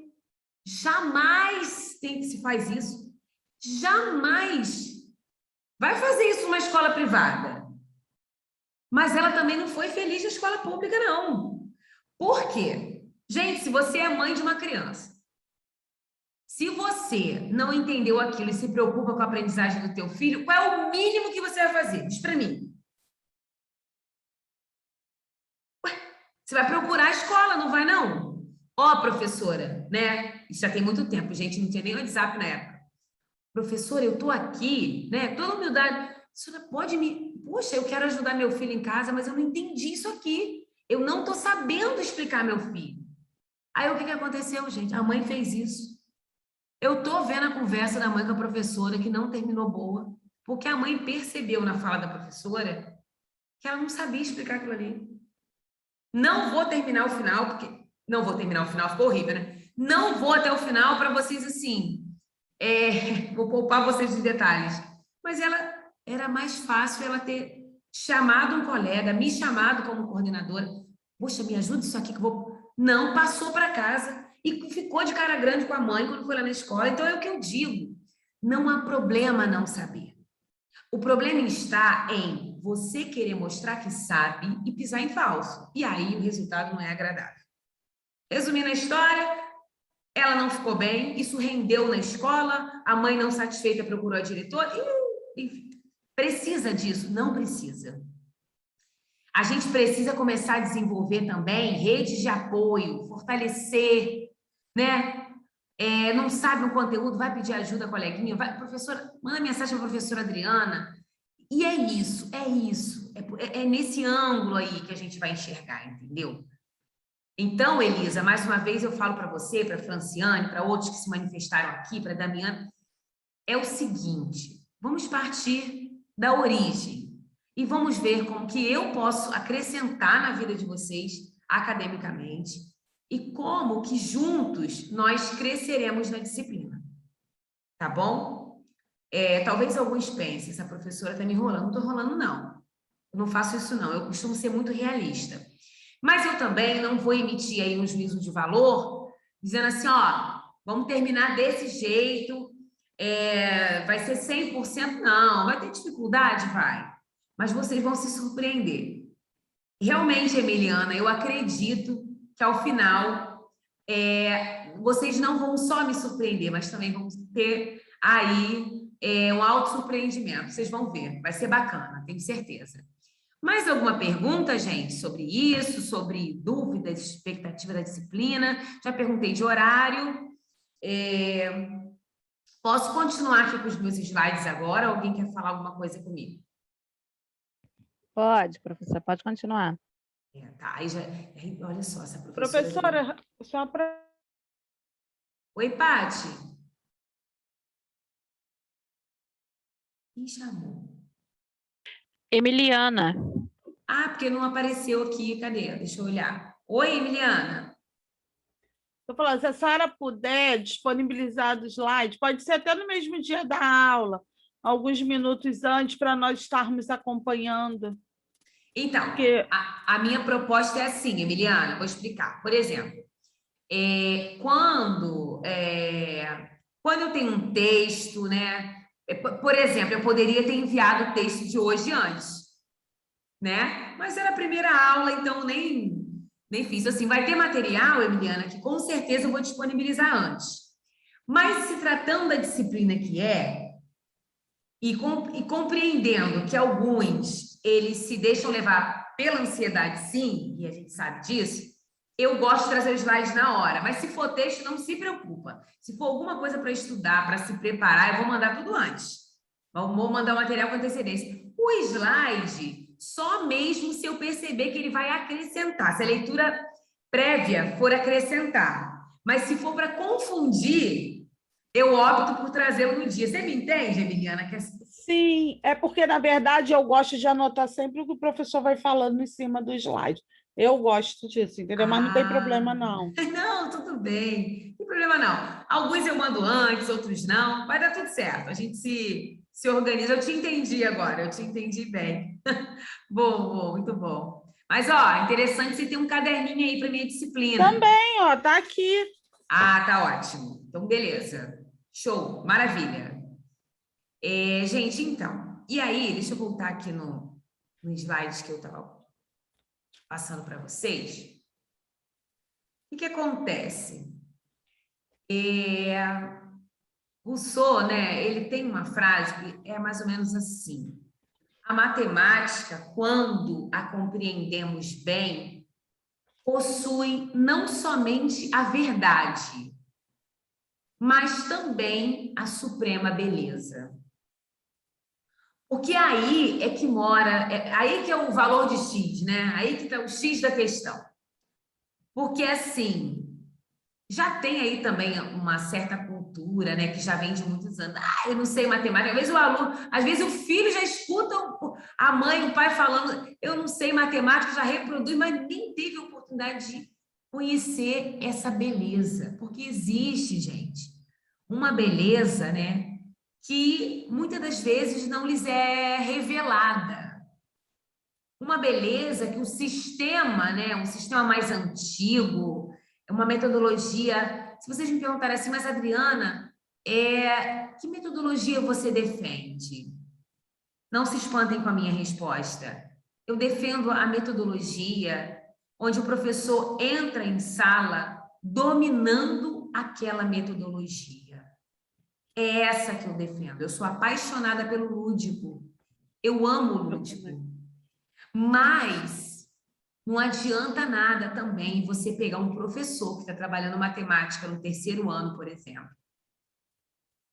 Jamais tem que se faz isso. Jamais. Vai fazer isso numa escola privada. Mas ela também não foi feliz na escola pública, não. Por quê? Gente, se você é mãe de uma criança, se você não entendeu aquilo e se preocupa com a aprendizagem do teu filho, qual é o mínimo que você vai fazer? Diz para mim. Você vai procurar a escola, não vai, não? Ó, professora, né? Isso já tem muito tempo, gente, não tinha nem WhatsApp na época. Professora, eu tô aqui, né? Toda humildade. A senhora pode me... Poxa, eu quero ajudar meu filho em casa, mas eu não entendi isso aqui. Eu não tô sabendo explicar meu filho. Aí, o que aconteceu, gente? A mãe fez isso. Eu tô vendo a conversa da mãe com a professora, que não terminou boa, porque a mãe percebeu na fala da professora que ela não sabia explicar aquilo ali. Não vou terminar o final, porque... Não vou terminar o final, ficou horrível, né? Não vou até o final para vocês, assim... Vou poupar vocês de detalhes. Mas era mais fácil ela ter chamado um colega, me chamado como coordenadora. Poxa, me ajuda isso aqui que eu vou... Não, passou para casa e ficou de cara grande com a mãe quando foi lá na escola. Então, é o que eu digo. Não há problema não saber. O problema está em você querer mostrar que sabe e pisar em falso. E aí o resultado não é agradável. Resumindo a história, ela não ficou bem, isso rendeu na escola, a mãe não satisfeita procurou a diretora, enfim, precisa disso? Não precisa. A gente precisa começar a desenvolver também redes de apoio, fortalecer, né? Não sabe o conteúdo, vai pedir ajuda, coleguinha, vai, professora, manda mensagem para a professora Adriana. E é isso. É nesse ângulo aí que a gente vai enxergar, entendeu? Então, Elisa, mais uma vez eu falo para você, para a Franciane, para outros que se manifestaram aqui, para a Damiana, é o seguinte, vamos partir da origem e vamos ver como que eu posso acrescentar na vida de vocês academicamente e como que juntos nós cresceremos na disciplina, tá bom? Talvez alguns pensem, essa professora está me enrolando. Não estou enrolando, não. Eu não faço isso, não. Eu costumo ser muito realista. Mas eu também não vou emitir aí um juízo de valor dizendo assim, ó, vamos terminar desse jeito, vai ser 100%, não. Vai ter dificuldade? Vai. Mas vocês vão se surpreender. Realmente, Emiliana, eu acredito que ao final vocês não vão só me surpreender, mas também vão ter aí um auto-surpreendimento. Vocês vão ver, vai ser bacana, tenho certeza. Mais alguma pergunta, gente, sobre isso, sobre dúvidas, expectativa da disciplina? Já perguntei de horário. Posso continuar aqui com os meus slides agora? Alguém quer falar alguma coisa comigo? Pode, professora, pode continuar. Tá, aí olha só, essa professora... Professora, só para... Oi, Pati. Quem chamou? Emiliana. Ah, porque não apareceu aqui. Cadê? Deixa eu olhar. Oi, Emiliana. Estou falando, se a senhora puder disponibilizar o slide, pode ser até no mesmo dia da aula, alguns minutos antes, para nós estarmos acompanhando. Então, a minha proposta é assim, Emiliana, vou explicar. Por exemplo, quando eu tenho um texto, né, Por exemplo, eu poderia ter enviado o texto de hoje antes, né? Mas era a primeira aula, então nem fiz. Assim, vai ter material, Emiliana, que com certeza eu vou disponibilizar antes. Mas se tratando da disciplina que é, e compreendendo que alguns, eles se deixam levar pela ansiedade, sim, e a gente sabe disso, eu gosto de trazer os slides na hora. Mas se for texto, não se preocupa. Se for alguma coisa para estudar, para se preparar, eu vou mandar tudo antes. Vou mandar o material com antecedência. O slide, só mesmo se eu perceber que ele vai acrescentar. Se a leitura prévia for acrescentar. Mas se for para confundir, eu opto por trazê-lo no dia. Você me entende, Emiliana? Sim, é porque, na verdade, eu gosto de anotar sempre o que o professor vai falando em cima do slide. Eu gosto disso, entendeu? Mas não tem problema, não. Não, tudo bem. Não tem problema, não. Alguns eu mando antes, outros não. Vai dar tudo certo. A gente se organiza. Eu te entendi agora. Eu te entendi bem. Bom, muito bom. Mas, ó, interessante você ter um caderninho aí para minha disciplina. Também, ó, tá aqui. Ah, tá ótimo. Então, beleza. Show. Maravilha. Gente, então. E aí, deixa eu voltar aqui no slide que eu estava passando para vocês. O que acontece? Rousseau, né, ele tem uma frase que é mais ou menos assim: a matemática, quando a compreendemos bem, possui não somente a verdade, mas também a suprema beleza. Porque aí é que mora, aí que é o valor de X, né? Aí que está o X da questão. Porque, assim, já tem aí também uma certa cultura, né, que já vem de muitos anos. Ah, eu não sei matemática. Às vezes o aluno, às vezes o filho já escuta a mãe, o pai falando, eu não sei matemática, já reproduz, mas nem teve a oportunidade de conhecer essa beleza. Porque existe, gente, uma beleza, né, que muitas das vezes não lhes é revelada. Uma beleza que o sistema, né, um sistema mais antigo, uma metodologia... Se vocês me perguntarem assim, mas Adriana, que metodologia você defende? Não se espantem com a minha resposta. Eu defendo a metodologia onde o professor entra em sala dominando aquela metodologia. É essa que eu defendo. Eu sou apaixonada pelo lúdico. Eu amo o lúdico. Mas não adianta nada também você pegar um professor que está trabalhando matemática no 3º ano, por exemplo,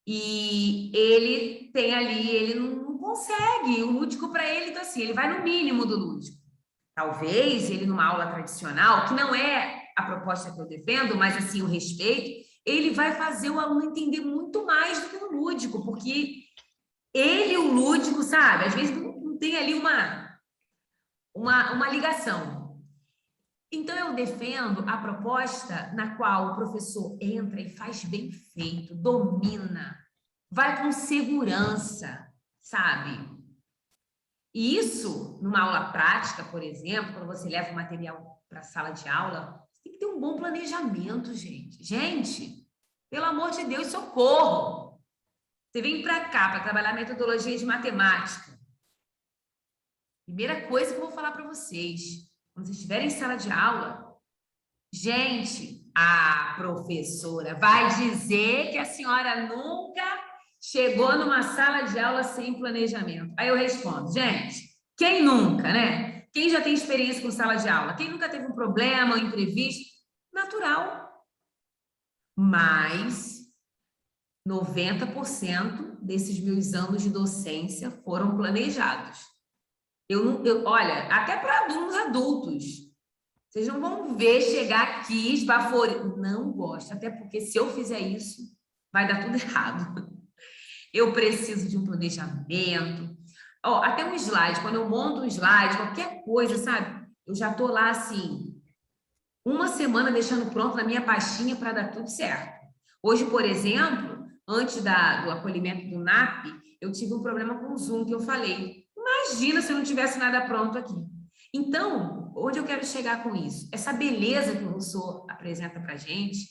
e ele tem ali, ele não consegue, o lúdico para ele, então assim, ele vai no mínimo do lúdico. Talvez ele numa aula tradicional, que não é a proposta que eu defendo, mas assim, o respeito, ele vai fazer o aluno entender muito mais do que no lúdico, porque ele, o lúdico, sabe, às vezes não tem ali uma ligação. Então, eu defendo a proposta na qual o professor entra e faz bem feito, domina, vai com segurança, sabe? E isso, numa aula prática, por exemplo, quando você leva o material para a sala de aula, tem que ter um bom planejamento, gente. Gente, pelo amor de Deus, socorro! Você vem para cá para trabalhar metodologia de matemática. Primeira coisa que eu vou falar para vocês, quando vocês estiverem em sala de aula, gente, a professora vai dizer que a senhora nunca chegou numa sala de aula sem planejamento. Aí eu respondo, gente, quem nunca, né? Quem já tem experiência com sala de aula? Quem nunca teve um problema, um imprevisto? Natural. Mas 90% desses meus anos de docência foram planejados. Olha, até para alunos adultos. Vocês não vão ver chegar aqui esbaforido. Não gosto, até porque se eu fizer isso, vai dar tudo errado. Eu preciso de um planejamento. Até um slide, quando eu monto um slide, qualquer coisa, sabe? Eu já estou lá, assim, uma semana deixando pronto na minha pastinha para dar tudo certo. Hoje, por exemplo, antes do acolhimento do NAP, eu tive um problema com o Zoom, que eu falei. Imagina se eu não tivesse nada pronto aqui. Então, onde eu quero chegar com isso? Essa beleza que o Rousseau apresenta para a gente,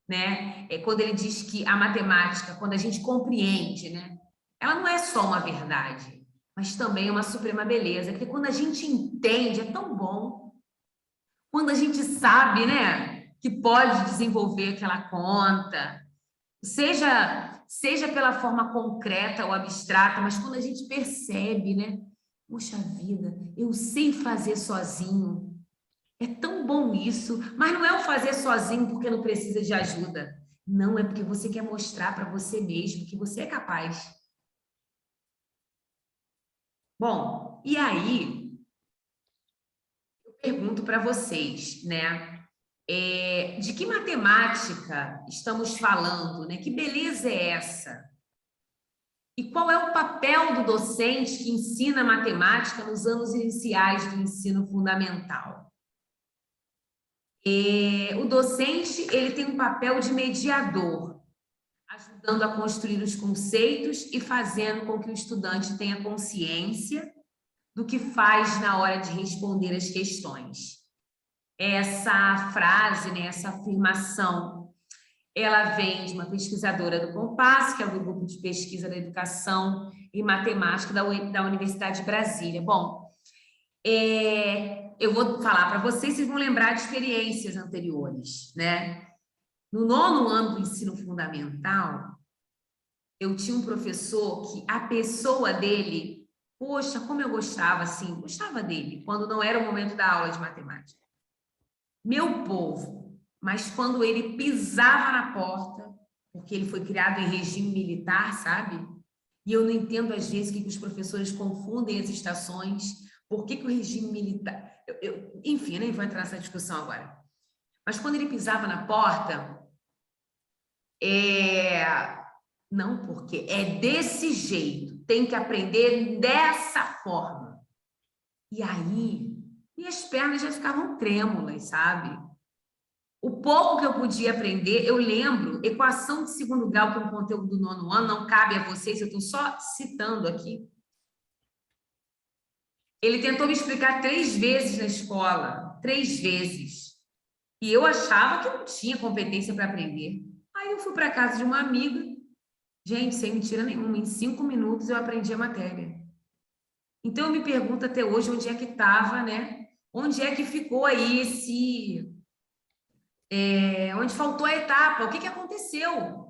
né? Quando ele diz que a matemática, quando a gente compreende, né? ela não é só uma verdade, mas também uma suprema beleza, porque quando a gente entende, é tão bom. Quando a gente sabe, né, que pode desenvolver aquela conta, seja pela forma concreta ou abstrata, mas quando a gente percebe, né, puxa vida, eu sei fazer sozinho. É tão bom isso, mas não é o fazer sozinho porque não precisa de ajuda. Não, é porque você quer mostrar para você mesmo que você é capaz. Bom, e aí, eu pergunto para vocês, né? De que matemática estamos falando, né? Que beleza é essa? E qual é o papel do docente que ensina matemática nos anos iniciais do ensino fundamental? O docente, ele tem um papel de mediador, ajudando a construir os conceitos e fazendo com que o estudante tenha consciência do que faz na hora de responder as questões. Essa frase, né, essa afirmação, ela vem de uma pesquisadora do Compass, que é o grupo de pesquisa da educação e matemática da Universidade de Brasília. Bom, eu vou falar para vocês vão lembrar de experiências anteriores, né? No 9º ano do ensino fundamental, eu tinha um professor que a pessoa dele, poxa, como eu gostava, assim, gostava dele, quando não era o momento da aula de matemática. Meu povo, mas quando ele pisava na porta, porque ele foi criado em regime militar, sabe? E eu não entendo às vezes que os professores confundem as estações, por que o regime militar... enfim, eu nem vou entrar nessa discussão agora. Mas quando ele pisava na porta, não, porque é desse jeito, tem que aprender dessa forma. E aí, minhas pernas já ficavam trêmulas, sabe? O pouco que eu podia aprender, eu lembro, equação de segundo grau, que é um conteúdo do 9º ano, não cabe a vocês, eu estou só citando aqui. Ele tentou me explicar 3 vezes na escola, 3 vezes. E eu achava que eu não tinha competência para aprender. Aí eu fui para casa de uma amiga, gente, sem mentira nenhuma, em 5 minutos eu aprendi a matéria. Então eu me pergunto até hoje onde é que estava, né? Onde é que ficou aí onde faltou a etapa? O que aconteceu?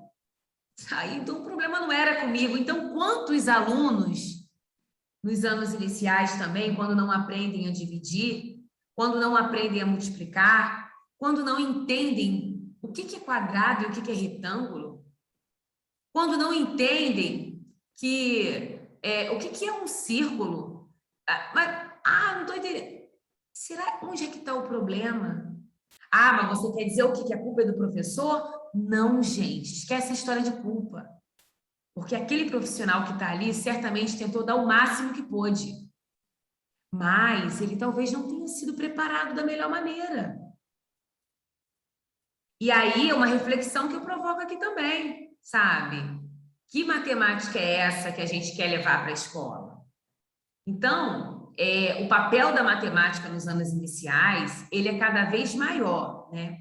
Aí, então o problema não era comigo. Então, quantos alunos nos anos iniciais também, quando não aprendem a dividir, quando não aprendem a multiplicar, quando não entendem o que é quadrado e o que é retângulo, quando não entendem que o que é um círculo, não estou entendendo. Será onde é que está o problema? Mas você quer dizer o que a culpa é do professor? Não, gente, esquece a história de culpa. Porque aquele profissional que está ali certamente tentou dar o máximo que pôde. Mas ele talvez não tenha sido preparado da melhor maneira. E aí é uma reflexão que eu provoco aqui também, sabe? Que matemática é essa que a gente quer levar para a escola? Então, o papel da matemática nos anos iniciais, ele é cada vez maior, né?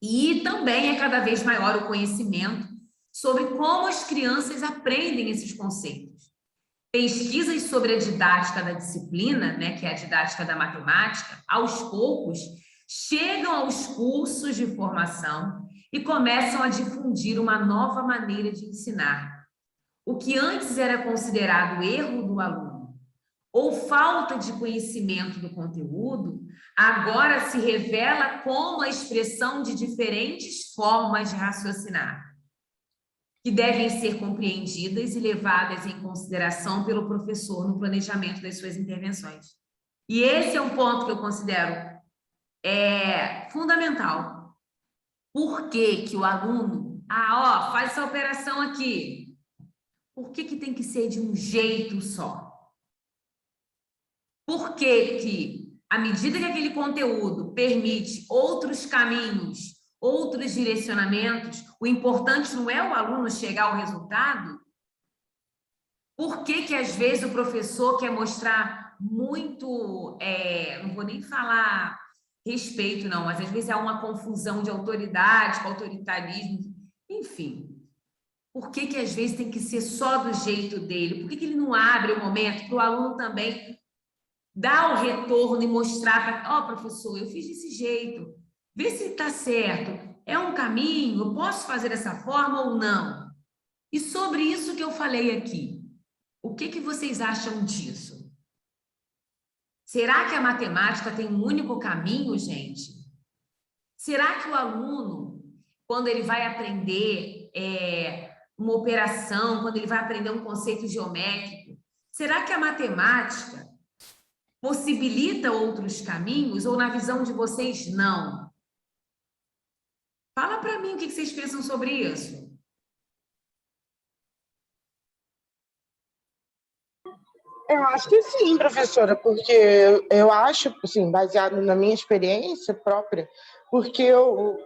E também é cada vez maior o conhecimento sobre como as crianças aprendem esses conceitos. Pesquisas sobre a didática da disciplina, né, que é a didática da matemática, aos poucos, chegam aos cursos de formação e começam a difundir uma nova maneira de ensinar. O que antes era considerado erro do aluno ou falta de conhecimento do conteúdo, agora se revela como a expressão de diferentes formas de raciocinar, que devem ser compreendidas e levadas em consideração pelo professor no planejamento das suas intervenções. E esse é um ponto que eu considero fundamental. Por que que o aluno, faz essa operação aqui? Por que tem que ser de um jeito só? Por que que, à medida que aquele conteúdo permite outros caminhos, outros direcionamentos, o importante não é o aluno chegar ao resultado? Por que que às vezes o professor quer mostrar muito, não vou nem falar respeito não, mas às vezes há uma confusão de autoridade com autoritarismo, enfim. Por que que às vezes tem que ser só do jeito dele? Por que que ele não abre o momento para o aluno também dar o retorno e mostrar para... Ó, professor, eu fiz desse jeito. Vê se está certo. É um caminho? Eu posso fazer dessa forma ou não? E sobre isso que eu falei aqui, o que que vocês acham disso? Será que a matemática tem um único caminho, gente? Será que o aluno, quando ele vai aprender uma operação, quando ele vai aprender um conceito geométrico, será que a matemática possibilita outros caminhos ou, na visão de vocês, não? Fala para mim o que vocês pensam sobre isso. Eu acho que sim, professora, porque eu acho, assim, baseado na minha experiência própria, porque eu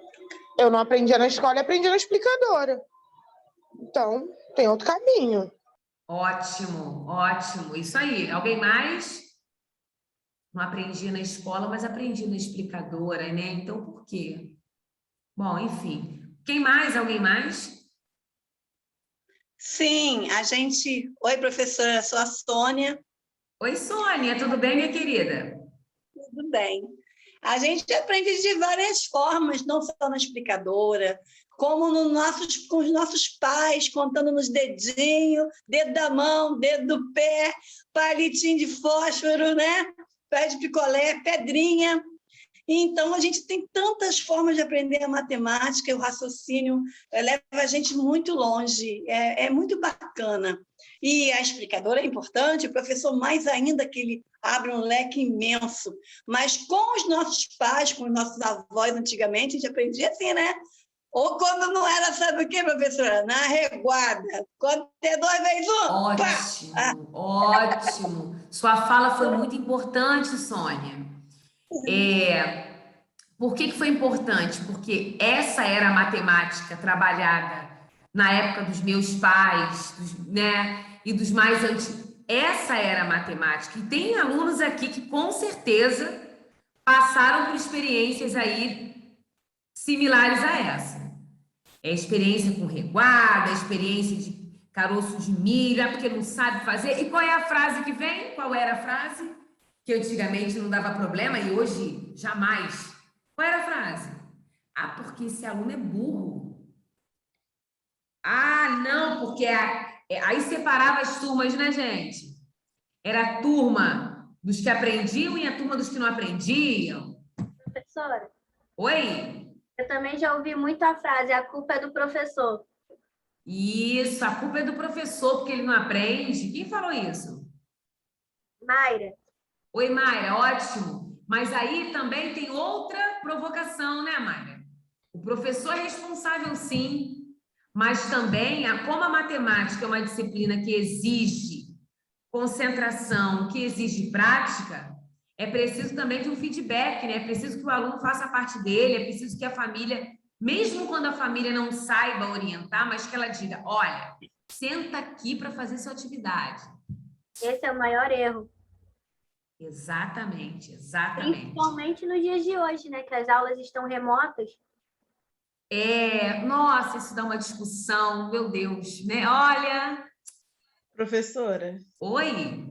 não aprendia na escola e aprendi na explicadora. Então, tem outro caminho. Ótimo, ótimo. Isso aí. Alguém mais? Não aprendi na escola, mas aprendi na explicadora, né? Então, por quê? Bom, enfim. Quem mais? Alguém mais? Sim, a gente... Oi, professora, eu sou a Sônia. Oi, Sônia, tudo bem, minha querida? Tudo bem. A gente aprende de várias formas, não só na explicadora, como com os nossos pais, contando nos dedinhos, dedo da mão, dedo do pé, palitinho de fósforo, né? Pé de picolé, pedrinha. Então, a gente tem tantas formas de aprender a matemática, e o raciocínio leva a gente muito longe, é muito bacana. E a explicadora é importante, o professor mais ainda, que ele abre um leque imenso. Mas com os nossos pais, com os nossos avós, antigamente, a gente aprendia assim, né? Ou quando não era, sabe o quê, professora? Na reguada. Quando é 2 vezes 1. Ótimo, ótimo. Sua fala foi muito importante, Sônia. Por que foi importante? Porque essa era a matemática trabalhada na época dos meus pais, né? E dos mais antigos. Essa era a matemática. E tem alunos aqui que, com certeza, passaram por experiências aí similares a essa. Experiência com reguada, experiência de caroço de milho, porque não sabe fazer. E qual é a frase que vem? Qual era a frase? Que antigamente não dava problema e hoje jamais. Qual era a frase? Ah, porque esse aluno é burro. Ah, não, porque aí separava as turmas, né, gente? Era a turma dos que aprendiam e a turma dos que não aprendiam. Professora? Oi? Eu também já ouvi muito a frase, a culpa é do professor. Isso, a culpa é do professor porque ele não aprende. Quem falou isso? Mayra. Oi, Mayra, ótimo. Mas aí também tem outra provocação, né, Mayra? O professor é responsável, sim, mas também, como a matemática é uma disciplina que exige concentração, que exige prática, é preciso também de um feedback, né? É preciso que o aluno faça a parte dele, é preciso que a família, mesmo quando a família não saiba orientar, mas que ela diga, olha, senta aqui para fazer sua atividade. Esse é o maior erro. Exatamente, exatamente. Principalmente nos dias de hoje, né? Que as aulas estão remotas. Nossa, isso dá uma discussão, meu Deus, né? Olha... Professora. Oi?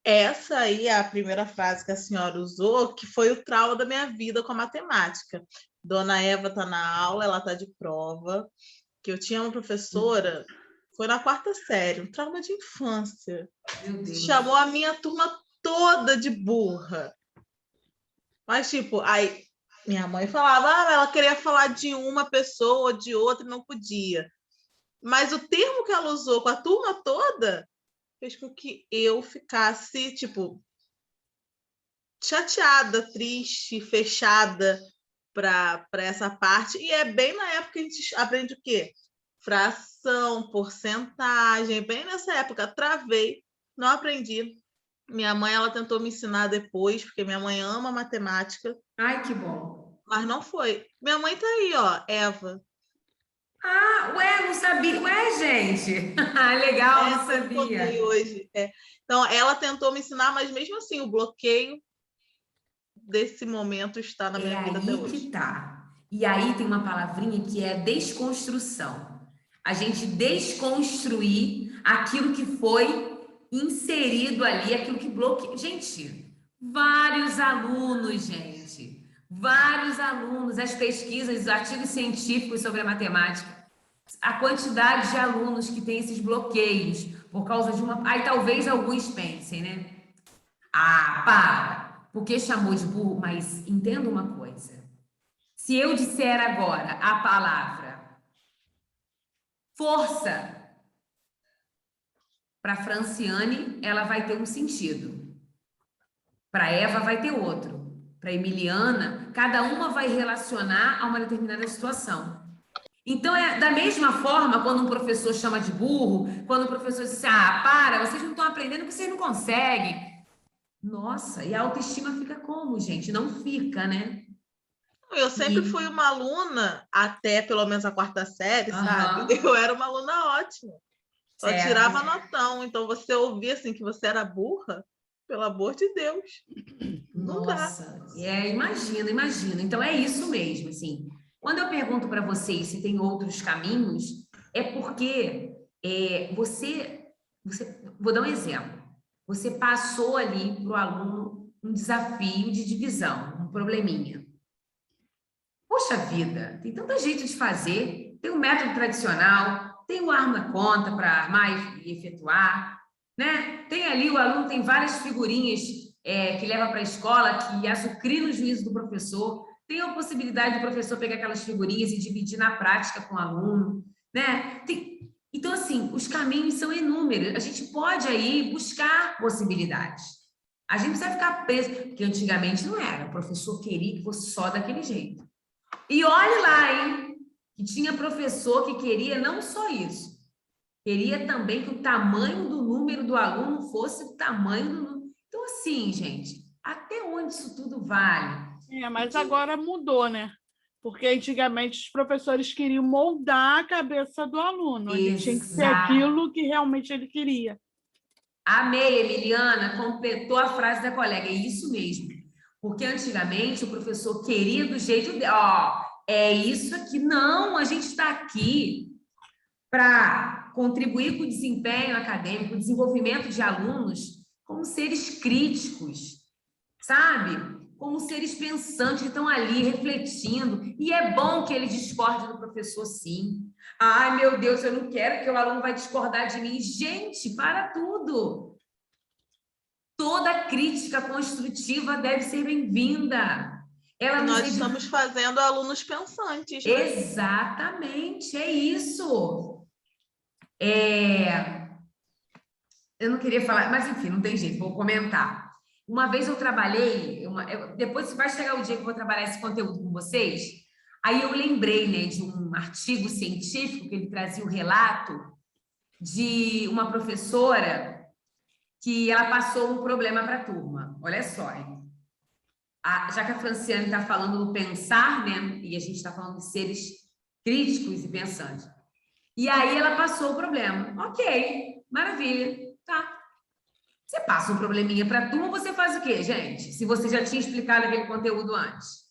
Essa aí é a primeira frase que a senhora usou, que foi o trauma da minha vida com a matemática. Dona Eva está na aula, ela está de prova, que eu tinha uma professora, foi na 4ª série, um trauma de infância. Meu Deus. Chamou a minha turma toda de burra. Mas, tipo, aí minha mãe falava, ela queria falar de uma pessoa ou de outra e não podia. Mas o termo que ela usou com a turma toda fez com que eu ficasse, tipo, chateada, triste, fechada para essa parte. E é bem na época que a gente aprende o quê? Fração, porcentagem. Bem nessa época, travei, não aprendi. Minha mãe, ela tentou me ensinar depois, porque minha mãe ama matemática. Ai, que bom. Mas não foi. Minha mãe tá aí, ó, Eva. Ah, ué, não sabia. Ué, gente. Legal, não sabia. Hoje. Então, ela tentou me ensinar, mas mesmo assim, o bloqueio desse momento está na minha vida até hoje. Que tá. E aí tem uma palavrinha que é desconstrução. a gente desconstruir aquilo que foi inserido ali, aquilo que bloqueia. Gente, vários alunos, as pesquisas, os artigos científicos sobre a matemática, a quantidade de alunos que tem esses bloqueios por causa de uma... Aí talvez alguns pensem, né? Ah, para! Porque chamou de burro? Mas entenda uma coisa. Se eu disser agora a palavra força, para Franciane, ela vai ter um sentido. Para Eva vai ter outro. Para Emiliana, cada uma vai relacionar a uma determinada situação. Então, é da mesma forma, quando um professor chama de burro, quando o professor diz assim, ah, para, vocês não estão aprendendo porque vocês não conseguem. Nossa, e a autoestima fica como, gente? Não fica, né? Eu sempre fui uma aluna, até pelo menos a 4ª série, sabe? Eu era uma aluna ótima. Só tirava notão. Então, você ouvia assim que você era burra, pelo amor de Deus. Não Nossa, dá. Imagina. Então, é isso mesmo, assim. Quando eu pergunto para vocês se tem outros caminhos, é porque vou dar um exemplo. Você passou ali para o aluno um desafio de divisão, um probleminha. Poxa vida, tem tanta jeito de fazer, tem o método tradicional, tem o arma conta para armar e efetuar, né? Tem ali, o aluno tem várias figurinhas que leva para a escola, que açucrina o juízo do professor. Tem a possibilidade do professor pegar aquelas figurinhas e dividir na prática com o aluno, né? Então, assim, os caminhos são inúmeros. A gente pode aí buscar possibilidades. A gente precisa ficar preso, porque antigamente não era. O professor queria que fosse só daquele jeito. E olhe lá, hein? Que tinha professor que queria não só isso. Queria também que o tamanho do número do aluno fosse o tamanho do número. Então, assim, gente, até onde isso tudo vale? Mas agora mudou, né? Porque antigamente os professores queriam moldar a cabeça do aluno. Ele tinha que ser aquilo que realmente ele queria. Amei, Emiliana, completou a frase da colega. É isso mesmo. Porque antigamente o professor queria do jeito dele. É isso aqui. Não, a gente está aqui para contribuir com o desempenho acadêmico, o desenvolvimento de alunos como seres críticos, sabe? Como seres pensantes que estão ali refletindo. E é bom que ele discorde do professor, sim. Ai, meu Deus, eu não quero que o aluno vai discordar de mim. Gente, para tudo. Toda crítica construtiva deve ser bem-vinda. Nós estamos fazendo alunos pensantes. Né? Exatamente, é isso. Eu não queria falar, mas enfim, não tem jeito, vou comentar. Uma vez eu trabalhei, depois vai chegar o dia que eu vou trabalhar esse conteúdo com vocês, aí eu lembrei, né, de um artigo científico que ele trazia o relato de uma professora que ela passou um problema para a turma. Olha só, hein? Já que a Franciane está falando do pensar, né, e a gente está falando de seres críticos e pensantes. E aí ela passou o problema. Ok, maravilha, tá. Você passa um probleminha para a turma, você faz o quê, gente? Se você já tinha explicado aquele conteúdo antes.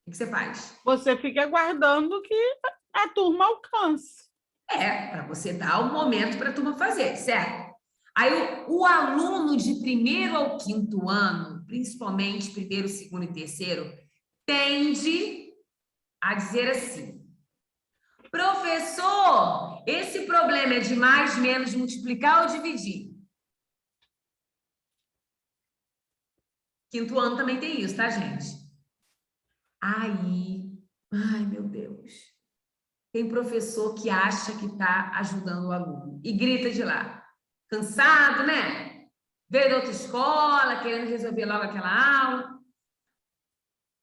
O que você faz? Você fica aguardando que a turma alcance. Para você dar o momento para a turma fazer, certo? Aí o aluno de 1º ao 5º ano, principalmente 1º, 2º e 3º, tende a dizer assim: professor, esse problema é de mais, menos, multiplicar ou dividir? 5º ano também tem isso, tá, gente? Ai, meu Deus. Tem professor que acha que está ajudando o aluno e grita de lá. Cansado, né? Veio da outra escola, querendo resolver logo aquela aula.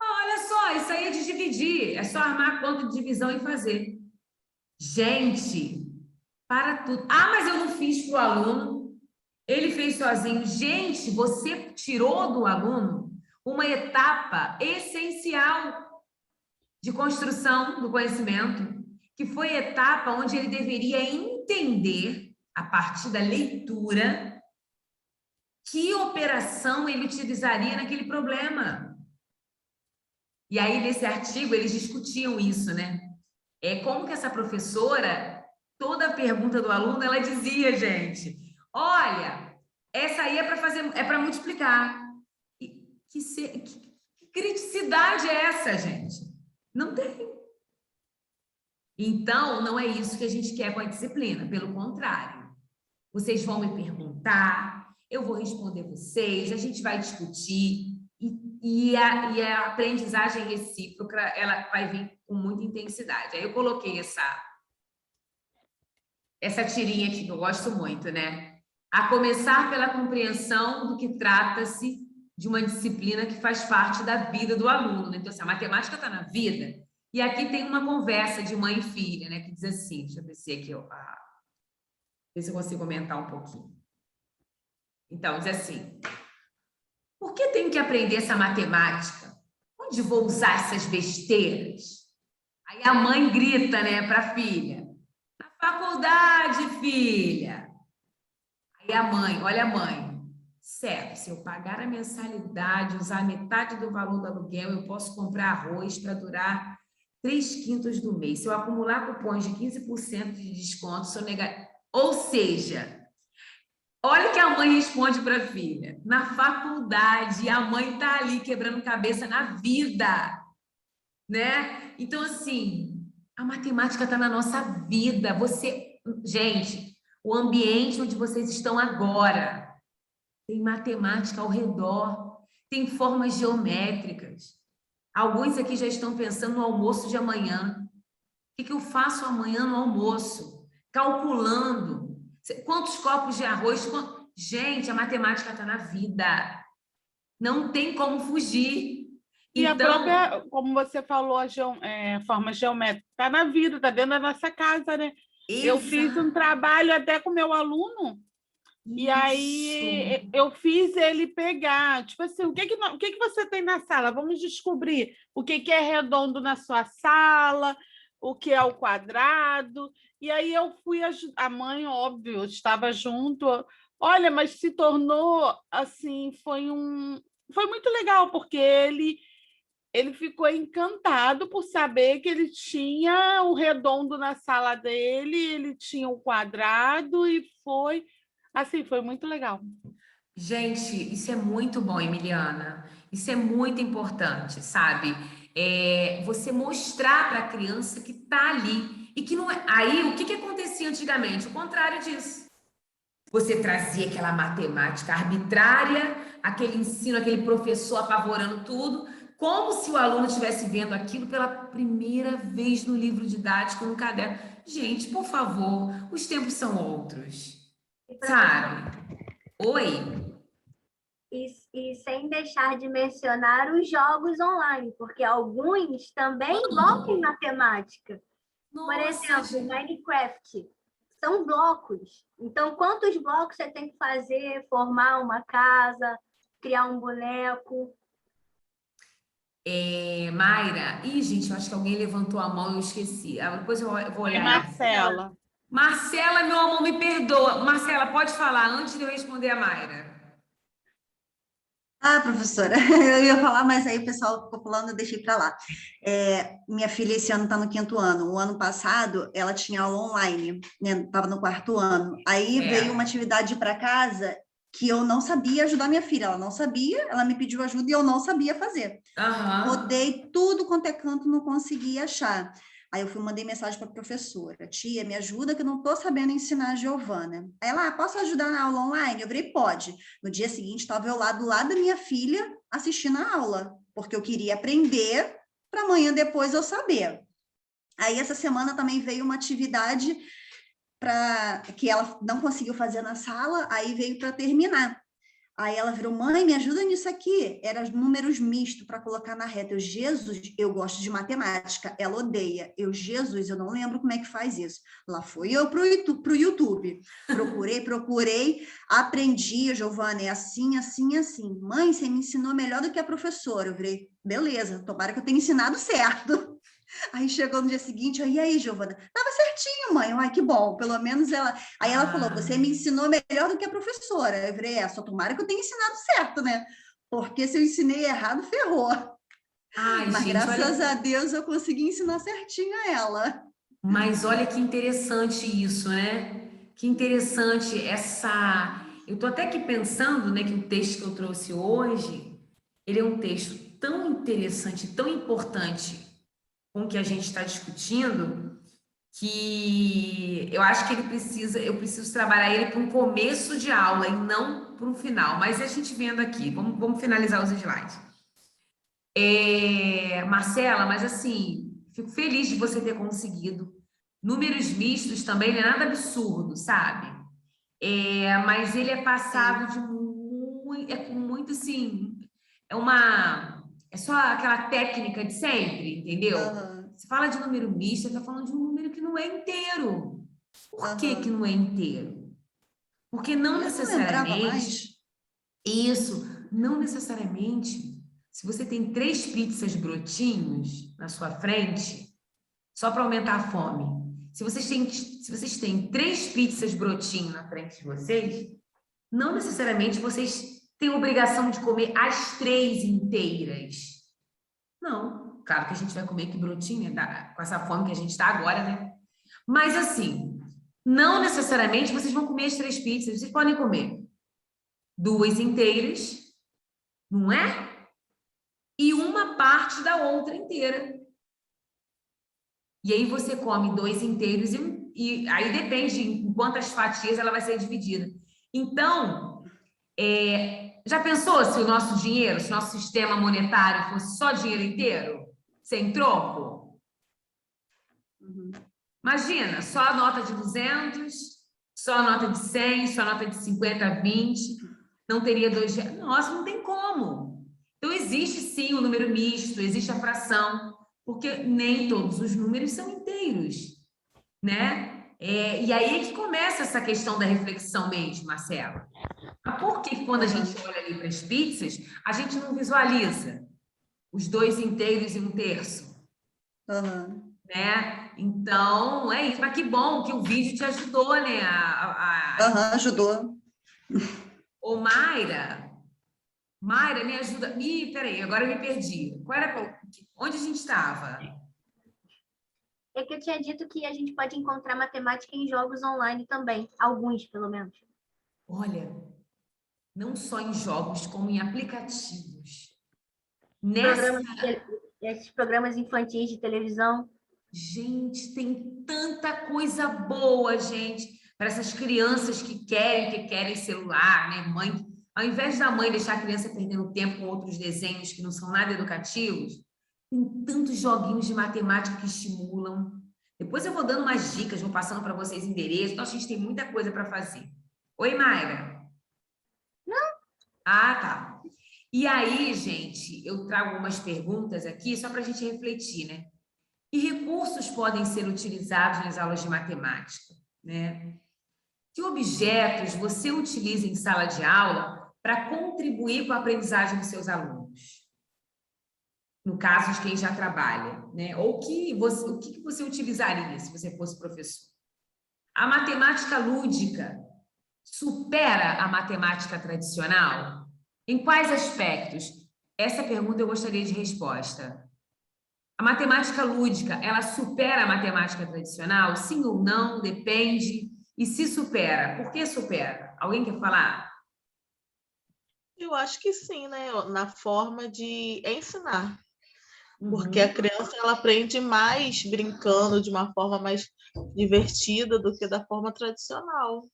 Olha só, isso aí é de dividir. É só armar a conta de divisão e fazer. Gente, para tudo. Mas eu não fiz para o aluno. Ele fez sozinho. Gente, você tirou do aluno uma etapa essencial de construção do conhecimento, que foi a etapa onde ele deveria entender, a partir da leitura, que operação ele utilizaria naquele problema. E aí, nesse artigo, eles discutiam isso, né? Como que essa professora, toda a pergunta do aluno, ela dizia, gente, olha, essa aí é para multiplicar. Que criticidade é essa, gente? Não tem. Então, não é isso que a gente quer com a disciplina, pelo contrário. Vocês vão me perguntar, eu vou responder vocês, a gente vai discutir, e a aprendizagem recíproca, ela vai vir com muita intensidade. Aí eu coloquei essa tirinha aqui, que eu gosto muito, né? A começar pela compreensão do que trata-se de uma disciplina que faz parte da vida do aluno, né? Então, assim, a matemática está na vida. E aqui tem uma conversa de mãe e filha, né? Que diz assim, deixa eu ver se aqui, ver se eu consigo aumentar um pouquinho. Então, diz assim, por que tenho que aprender essa matemática? Onde vou usar essas besteiras? Aí a mãe grita, né, para a filha, na faculdade, filha. Aí a mãe, olha a mãe, certo, se eu pagar a mensalidade, usar metade do valor do aluguel, eu posso comprar arroz para durar 3/5 do mês. Se eu acumular cupons de 15% de desconto, sou negativo. Ou seja, olha o que a mãe responde para a filha. Na faculdade, a mãe está ali quebrando cabeça na vida, né? Então, assim, a matemática está na nossa vida. Gente, o ambiente onde vocês estão agora tem matemática ao redor, tem formas geométricas. Alguns aqui já estão pensando no almoço de amanhã. O que eu faço amanhã no almoço? Calculando. Quantos copos de arroz? Gente, a matemática está na vida. Não tem como fugir. E então, a própria, como você falou, a forma geométrica está na vida, está dentro da nossa casa, né? Exato. Eu fiz um trabalho até com meu aluno, e aí eu fiz ele pegar, tipo assim, o que você tem na sala? Vamos descobrir o que é redondo na sua sala, o que é o quadrado. E aí eu fui, a mãe, óbvio, estava junto. Olha, mas se tornou, assim, foi muito legal, porque ele ficou encantado por saber que ele tinha o redondo na sala dele, ele tinha o quadrado, e foi muito legal. Gente, isso é muito bom, Emiliana. Isso é muito importante, sabe? Você mostrar para a criança que está ali. E que não é... Aí, o que acontecia antigamente? O contrário disso. Você trazia aquela matemática arbitrária, aquele ensino, aquele professor apavorando tudo, como se o aluno estivesse vendo aquilo pela primeira vez no livro didático, no caderno. Gente, por favor, os tempos são outros. Sabe? Oi? E sem deixar de mencionar os jogos online, porque alguns também envolvem matemática. Nossa, por exemplo, gente. Minecraft. São blocos. Então, quantos blocos você tem que fazer? Formar uma casa, criar um boneco. Mayra. Ih, gente, eu acho que alguém levantou a mão e eu esqueci. Depois eu vou olhar. Marcela. Marcela, meu amor, me perdoa. Marcela, pode falar antes de eu responder a Mayra. Professora, eu ia falar, mas aí o pessoal ficou falando, eu deixei para lá. Minha filha esse ano está no 5º ano. O ano passado, ela tinha aula online, né? Estava no 4º ano. Aí veio uma atividade para casa que eu não sabia ajudar minha filha. Ela não sabia, ela me pediu ajuda e eu não sabia fazer. Rodei tudo quanto é canto, não consegui achar. Aí eu mandei mensagem para a professora: tia, me ajuda que eu não estou sabendo ensinar a Giovana. Aí ela: posso ajudar na aula online? Eu falei: pode. No dia seguinte, estava eu lá do lado da minha filha assistindo a aula, porque eu queria aprender para amanhã depois eu saber. Aí essa semana também veio uma atividade que ela não conseguiu fazer na sala, aí veio para terminar. Aí ela virou: mãe, me ajuda nisso aqui. Era números mistos para colocar na reta. Eu: Jesus, eu gosto de matemática. Ela odeia. Eu: Jesus, eu não lembro como é que faz isso. Lá fui eu pro YouTube. Procurei, aprendi, Giovana, é assim, assim, assim. Mãe, você me ensinou melhor do que a professora. Eu falei: beleza, tomara que eu tenha ensinado certo. Aí chegou no dia seguinte: e aí, Giovana? Tava certinho, mãe. Ai, que bom. Pelo menos ela... Aí ela falou: você me ensinou melhor do que a professora. Eu falei: só tomara que eu tenha ensinado certo, né? Porque se eu ensinei errado, ferrou. Ai, Mas gente, graças olha, a Deus eu consegui ensinar certinho a ela. mas olha que interessante isso, né? Que interessante essa. Eu estou até aqui pensando, né, que o texto que eu trouxe hoje, ele é um texto tão interessante, tão importante com o que a gente está discutindo, que eu acho que eu preciso trabalhar ele para um começo de aula e não para um final. Mas a gente vendo aqui, vamos finalizar os slides. Marcela, mas assim, fico feliz de você ter conseguido. Números mistos também não é nada absurdo, sabe? Mas ele é passado de muito, com muito assim, é só aquela técnica de sempre, entendeu? Aham, Você fala de número misto, você está falando de um número que não é inteiro. Por que que aham. não é inteiro? Porque não Eu não lembrava necessariamente, mais. isso, não necessariamente, se você tem 3 pizzas brotinhos na sua frente, só para aumentar a fome, se vocês têm 3 pizzas brotinho na frente de vocês, não necessariamente vocês têm obrigação de comer as 3 inteiras. Não, claro que a gente vai comer que brotinho, né? Com essa fome que a gente está agora, né? Mas assim, não necessariamente vocês vão comer as 3 pizzas, vocês podem comer 2 inteiras, não é? E uma parte da outra inteira. E aí você come 2 inteiros e aí depende em quantas fatias ela vai ser dividida. Então, já pensou se o nosso dinheiro, se o nosso sistema monetário fosse só dinheiro inteiro? Sem troco? Imagina, só a nota de 200, só a nota de 100, só a nota de 50, 20, não teria 2 reais. Nossa, não tem como. Então, existe sim o número misto, existe a fração, porque nem todos os números são inteiros, né? E aí é que começa essa questão da reflexão mesmo, Marcelo. Mas por que quando a gente olha ali para as pizzas, a gente não visualiza os 2 inteiros e 1/3? Aham. Né? Então, é isso. Mas que bom que o vídeo te ajudou, né? Aham, ajudou. Ô, Mayra, me ajuda. Peraí, agora eu me perdi. Onde a gente estava? É que eu tinha dito que a gente pode encontrar matemática em jogos online também. Alguns, pelo menos. Olha, não só em jogos, como em aplicativos. Esses programas infantis de televisão. Gente, tem tanta coisa boa, gente, para essas crianças que querem celular, né? Mãe, ao invés da mãe deixar a criança perdendo tempo com outros desenhos que não são nada educativos, tem tantos joguinhos de matemática que estimulam. Depois eu vou dando umas dicas, vou passando para vocês endereços. Então, a gente tem muita coisa para fazer. Oi, Mayra. Não. Ah, tá. E aí, gente, eu trago algumas perguntas aqui só para a gente refletir, né? Que recursos podem ser utilizados nas aulas de matemática, né? Que objetos você utiliza em sala de aula para contribuir com a aprendizagem dos seus alunos? No caso de quem já trabalha, né? Ou o que você utilizaria se você fosse professor? A matemática lúdica supera a matemática tradicional? Em quais aspectos? Essa pergunta eu gostaria de resposta. A matemática lúdica, ela supera a matemática tradicional? Sim ou não? Depende. E se supera, por que supera? Alguém quer falar? Eu acho que sim, né? Na forma de ensinar. Porque a criança ela aprende mais brincando de uma forma mais divertida do que da forma tradicional.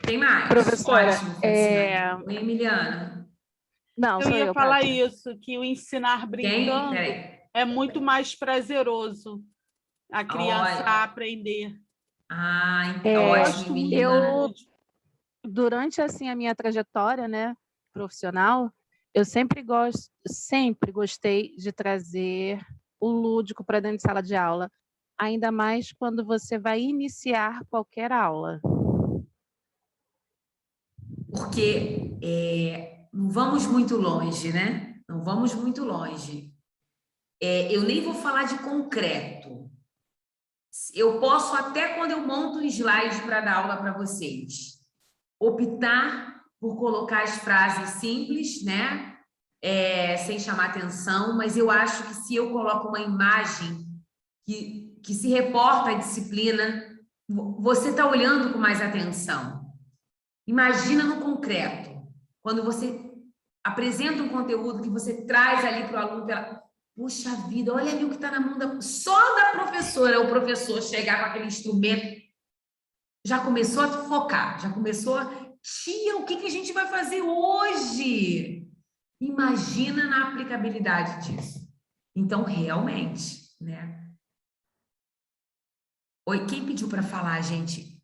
Tem mais? Professora, Ótimo, Oi, Emiliana. Não, Eu ia falar Kátia. isso, que o ensinar brincando é muito mais prazeroso a criança aprender. Então, ótimo, Emiliana. Durante assim a minha trajetória, né, profissional, eu sempre gostei de trazer o lúdico para dentro de sala de aula, ainda mais quando você vai iniciar qualquer aula. Porque não vamos muito longe, né? Não vamos muito longe. Eu nem vou falar de concreto. Eu posso, até quando eu monto um slide para dar aula para vocês, optar por colocar as frases simples, né? sem chamar atenção, mas eu acho que se eu coloco uma imagem que se reporta à disciplina, você está olhando com mais atenção. Imagina no concreto, quando você apresenta um conteúdo que você traz ali para o aluno, puxa vida, olha ali o que está na mão só da professora, o professor chegar com aquele instrumento, já começou a focar, já começou tia, o que a gente vai fazer hoje? Imagina na aplicabilidade disso. Então, realmente, né? Oi, quem pediu para falar, gente?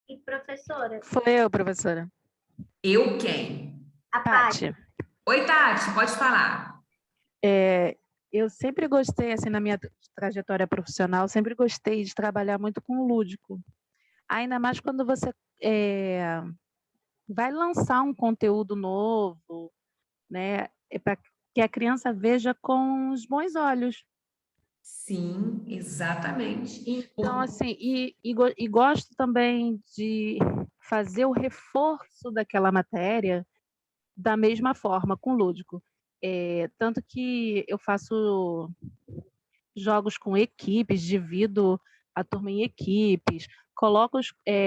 E professora? Foi eu, professora. Eu quem? A Tati. Oi, Tati, pode falar. Eu sempre gostei, assim, na minha trajetória profissional, sempre gostei de trabalhar muito com o lúdico. Ainda mais quando você vai lançar um conteúdo novo, né? Para que a criança veja com os bons olhos. Sim, exatamente. Então, assim, e gosto também de fazer o reforço daquela matéria da mesma forma, com o lúdico. Tanto que eu faço jogos com equipes, divido a turma em equipes, coloco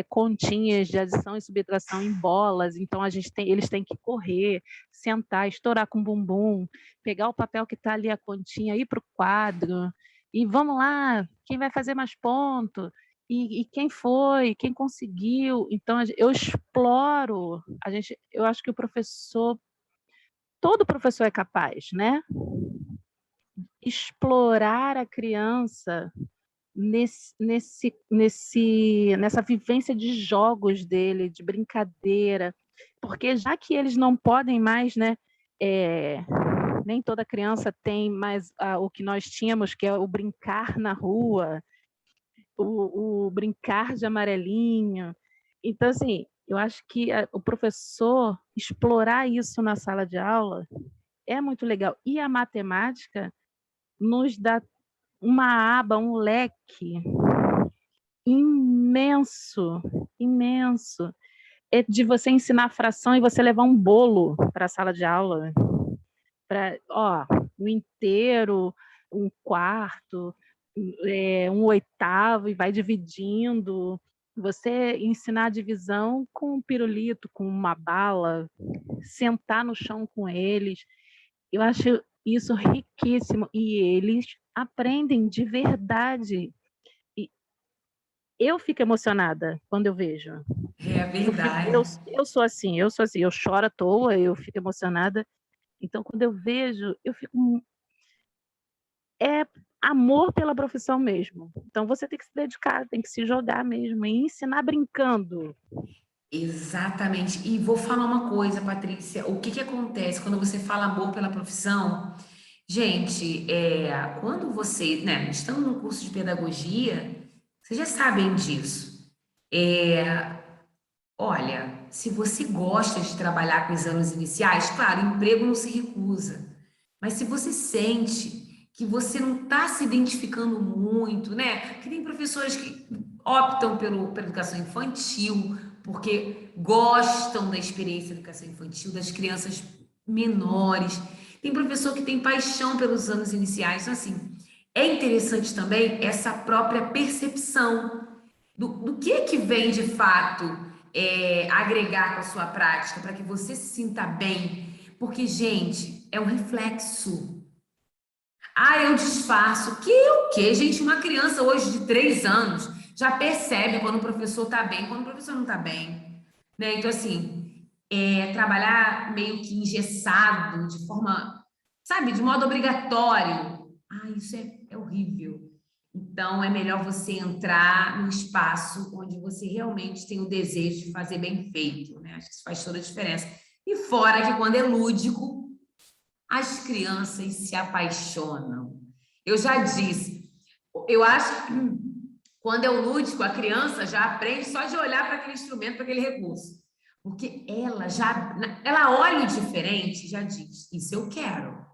continhas de adição e subtração em bolas, então eles têm que correr, sentar, estourar com o bumbum, pegar o papel que está ali, a continha, ir para o quadro, e vamos lá, quem vai fazer mais ponto? E quem foi? Quem conseguiu? Então, eu exploro, eu acho que todo professor é capaz, né? Explorar a criança nessa vivência de jogos dele, de brincadeira, porque já que eles não podem mais, né? Nem toda criança tem mais o que nós tínhamos, que é o brincar na rua, o brincar de amarelinho. Então, assim, eu acho que o professor explorar isso na sala de aula é muito legal. E a matemática nos dá uma aba, um leque imenso, imenso. É de você ensinar fração e você levar um bolo para a sala de aula. Um inteiro, um quarto, um oitavo, e vai dividindo. Você ensinar a divisão com um pirulito, com uma bala, sentar no chão com eles. Eu acho isso riquíssimo. E eles aprendem de verdade. E eu fico emocionada quando eu vejo. É verdade. Eu sou assim, eu choro à toa, eu fico emocionada. Então, quando eu vejo, eu fico... É amor pela profissão mesmo. Então, você tem que se dedicar, tem que se jogar mesmo, e ensinar brincando. Exatamente. E vou falar uma coisa, Patrícia. O que acontece quando você fala amor pela profissão? Gente, quando vocês, né, estão no curso de pedagogia, vocês já sabem disso. Olha, se você gosta de trabalhar com exames iniciais, claro, emprego não se recusa. Mas se você sente que você não está se identificando muito, né? Que tem professores que optam pela educação infantil, porque gostam da experiência da educação infantil, das crianças menores. Tem professor que tem paixão pelos anos iniciais. Então, assim, é interessante também essa própria percepção do que vem de fato agregar com a sua prática, para que você se sinta bem. Porque, gente, é um reflexo. Eu disfarço. O quê? Gente, uma criança hoje de 3 anos já percebe quando o professor está bem, quando o professor não está bem. Né? Então, assim, trabalhar meio que engessado, de forma, sabe, de modo obrigatório. Isso é horrível. Então, é melhor você entrar no espaço onde você realmente tem o desejo de fazer bem feito. Né? Acho que isso faz toda a diferença. E fora que quando é lúdico, as crianças se apaixonam. Eu já disse, eu acho que quando é o lúdico, a criança já aprende só de olhar para aquele instrumento, para aquele recurso. Porque ela olha o diferente e já diz, isso eu quero.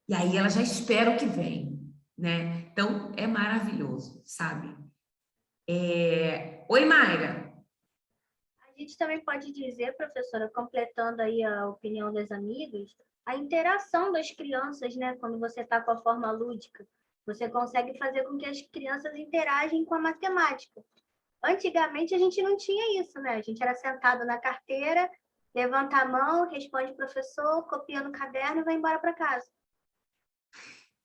E aí ela já espera o que vem, né? Então, é maravilhoso, sabe? Oi, Mayra. A gente também pode dizer, professora, completando aí a opinião das amigas, a interação das crianças, né? Quando você está com a forma lúdica, você consegue fazer com que as crianças interagem com a matemática. Antigamente, a gente não tinha isso, né? A gente era sentado na carteira, levanta a mão, responde o professor, copia no caderno e vai embora para casa.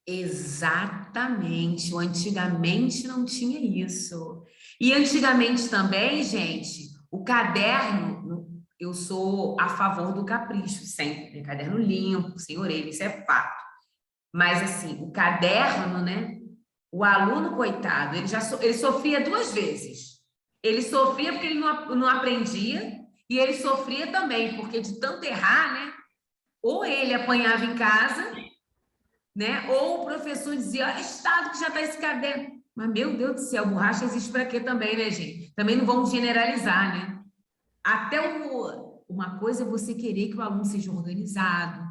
Exatamente. O antigamente não tinha isso. E antigamente também, gente, o caderno, eu sou a favor do capricho, sempre. Caderno limpo, sem orelha, isso é fato. Mas, assim, o caderno, né? O aluno, coitado, ele sofria 2 vezes. Ele sofria porque ele não aprendia, e ele sofria também, porque de tanto errar, né? Ou ele apanhava em casa, né? Ou o professor dizia, olha, estado que já está esse caderno. Mas, meu Deus do céu, borracha existe para quê também, né, gente? Também não vamos generalizar, né? Até uma coisa é você querer que o aluno seja organizado,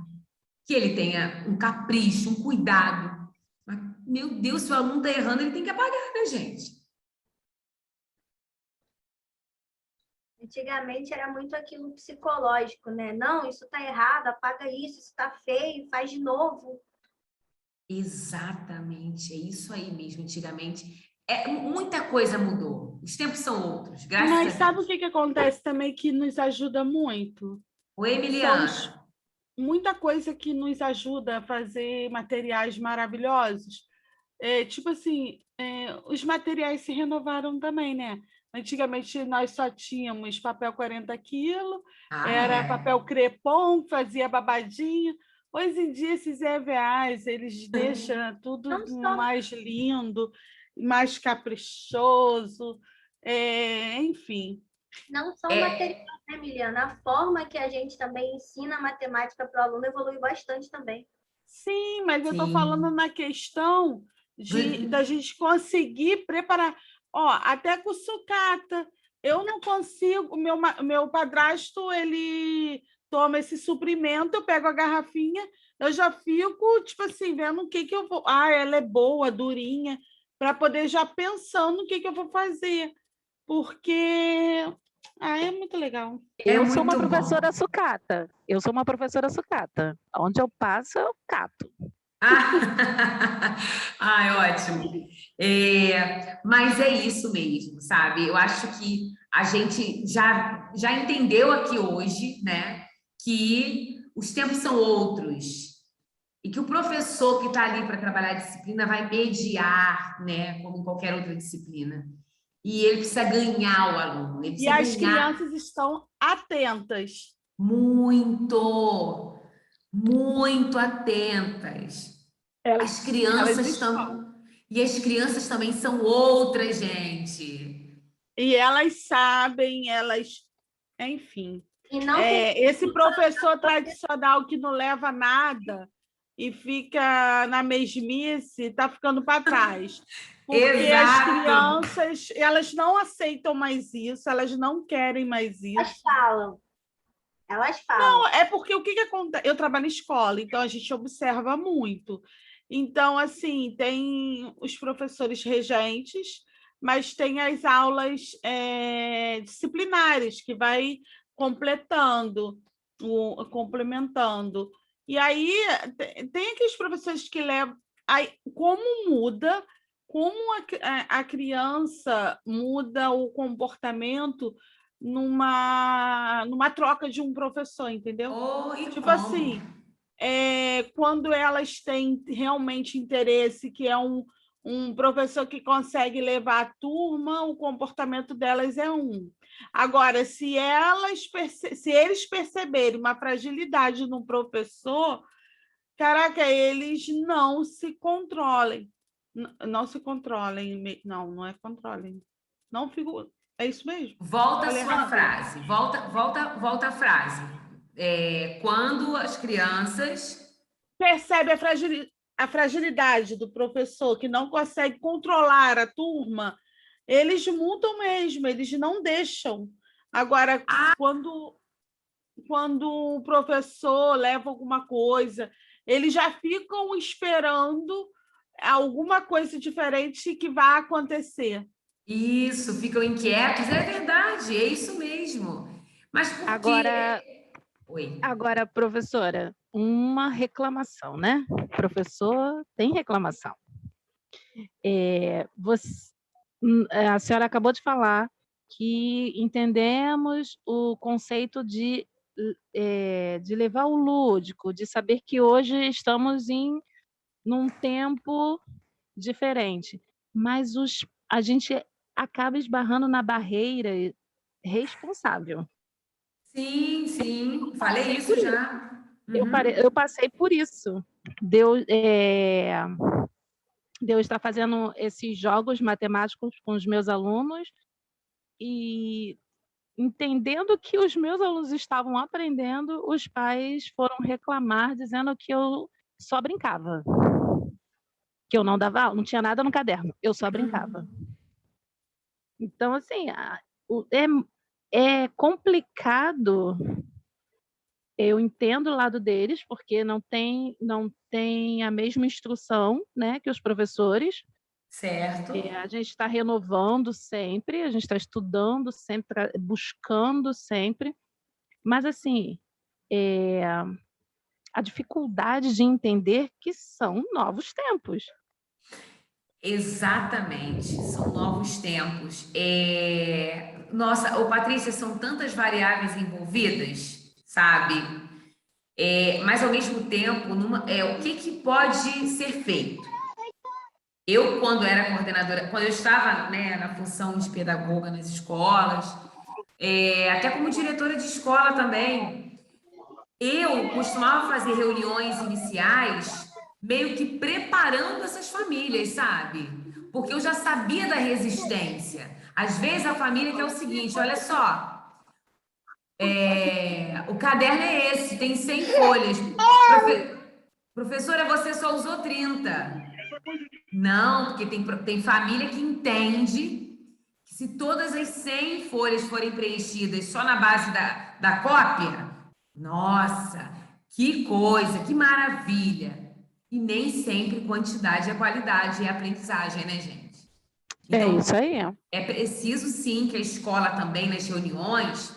que ele tenha um capricho, um cuidado. Mas, meu Deus, se o aluno está errando, ele tem que apagar, né, gente? Antigamente era muito aquilo psicológico, né? Não, isso está errado, apaga isso está feio, faz de novo. Exatamente, é isso aí mesmo. Antigamente, muita coisa mudou. Os tempos são outros, graças a Mas Deus. sabe o que acontece também que nos ajuda muito? Oi, Emiliana. Muita coisa que nos ajuda a fazer materiais maravilhosos. Tipo assim, os materiais se renovaram também, né? Antigamente nós só tínhamos papel 40 quilos, era papel crepom, fazia babadinho. Hoje em dia, esses EVAs, eles deixam tudo mais lindo, mais caprichoso, enfim. Não só o material, né, Emiliana? A forma que a gente também ensina a matemática para o aluno evolui bastante também. Sim, mas eu estou falando na questão da gente conseguir preparar. Ó, até com sucata. Eu não consigo. Meu padrasto, ele toma esse suprimento, eu pego a garrafinha, eu já fico, tipo assim, vendo o que eu vou. Ah, ela é boa, durinha, para poder já pensando o que eu vou fazer. Porque é muito legal. Eu sou uma professora sucata. Eu sou uma professora sucata. Onde eu passo, eu cato. Ai, ótimo. Mas é isso mesmo, sabe? Eu acho que a gente já entendeu aqui hoje, né, que os tempos são outros e que o professor que está ali para trabalhar a disciplina vai mediar, né, como em qualquer outra disciplina. E ele precisa ganhar o aluno. E as crianças estão atentas. Muito, muito atentas. As crianças estão... E as crianças também são outras, gente. E elas sabem, enfim. Esse professor tradicional que não leva nada e fica na mesmice, está ficando para trás. Porque as crianças, elas não aceitam mais isso, elas não querem mais isso. Elas falam. Não, é porque o que acontece? Eu trabalho em escola, então a gente observa muito. Então, assim, tem os professores regentes, mas tem as aulas disciplinares, que vai complementando. E aí, tem aqueles professores que levam... Aí, como muda, como a criança muda o comportamento numa troca de um professor, entendeu? Tipo assim, quando elas têm realmente interesse, que é um professor que consegue levar a turma, o comportamento delas é um. Agora, se eles perceberem uma fragilidade no professor, caraca, eles não se controlem. Não se controlem. Não é controlem. Não fico... É isso mesmo? Volta a sua frase. Volta a frase. Quando as crianças... Percebem a fragilidade do professor, que não consegue controlar a turma, eles mudam mesmo, eles não deixam. Agora, quando o professor leva alguma coisa, eles já ficam esperando alguma coisa diferente que vai acontecer. Isso, ficam inquietos, é verdade, é isso mesmo. Mas por Agora, quê? Oi. agora, professora, uma reclamação, né? Professor tem reclamação. A senhora acabou de falar que entendemos o conceito de levar o lúdico, de saber que hoje estamos num tempo diferente, mas a gente acaba esbarrando na barreira responsável. Sim, sim. Eu Falei passei isso por isso. já. Uhum. Eu passei por isso. Deus está fazendo esses jogos matemáticos com os meus alunos e entendendo que os meus alunos estavam aprendendo, os pais foram reclamar dizendo que eu só brincava, que eu não dava aula, não tinha nada no caderno, eu só brincava. Então, assim, é complicado. Eu entendo o lado deles, porque não tem a mesma instrução, né, que os professores. Certo. A gente está renovando sempre, a gente está estudando sempre, buscando sempre. Mas, assim, a dificuldade de entender que são novos tempos. Exatamente, são novos tempos. Nossa, Patrícia, são tantas variáveis envolvidas, sabe? Mas ao mesmo tempo, o que pode ser feito? Eu, quando era coordenadora, quando eu estava, né, na função de pedagoga nas escolas, até como diretora de escola também, eu costumava fazer reuniões iniciais meio que preparando essas famílias, sabe? Porque eu já sabia da resistência. Às vezes a família quer o seguinte, olha só, o caderno é esse, tem 100 folhas. Professora, você só usou 30. Não, porque tem família que entende que se todas as 100 folhas forem preenchidas só na base da cópia, nossa, que coisa, que maravilha. E nem sempre quantidade é qualidade, é aprendizagem, né, gente? Então, É isso aí. é preciso, sim, que a escola também, nas reuniões,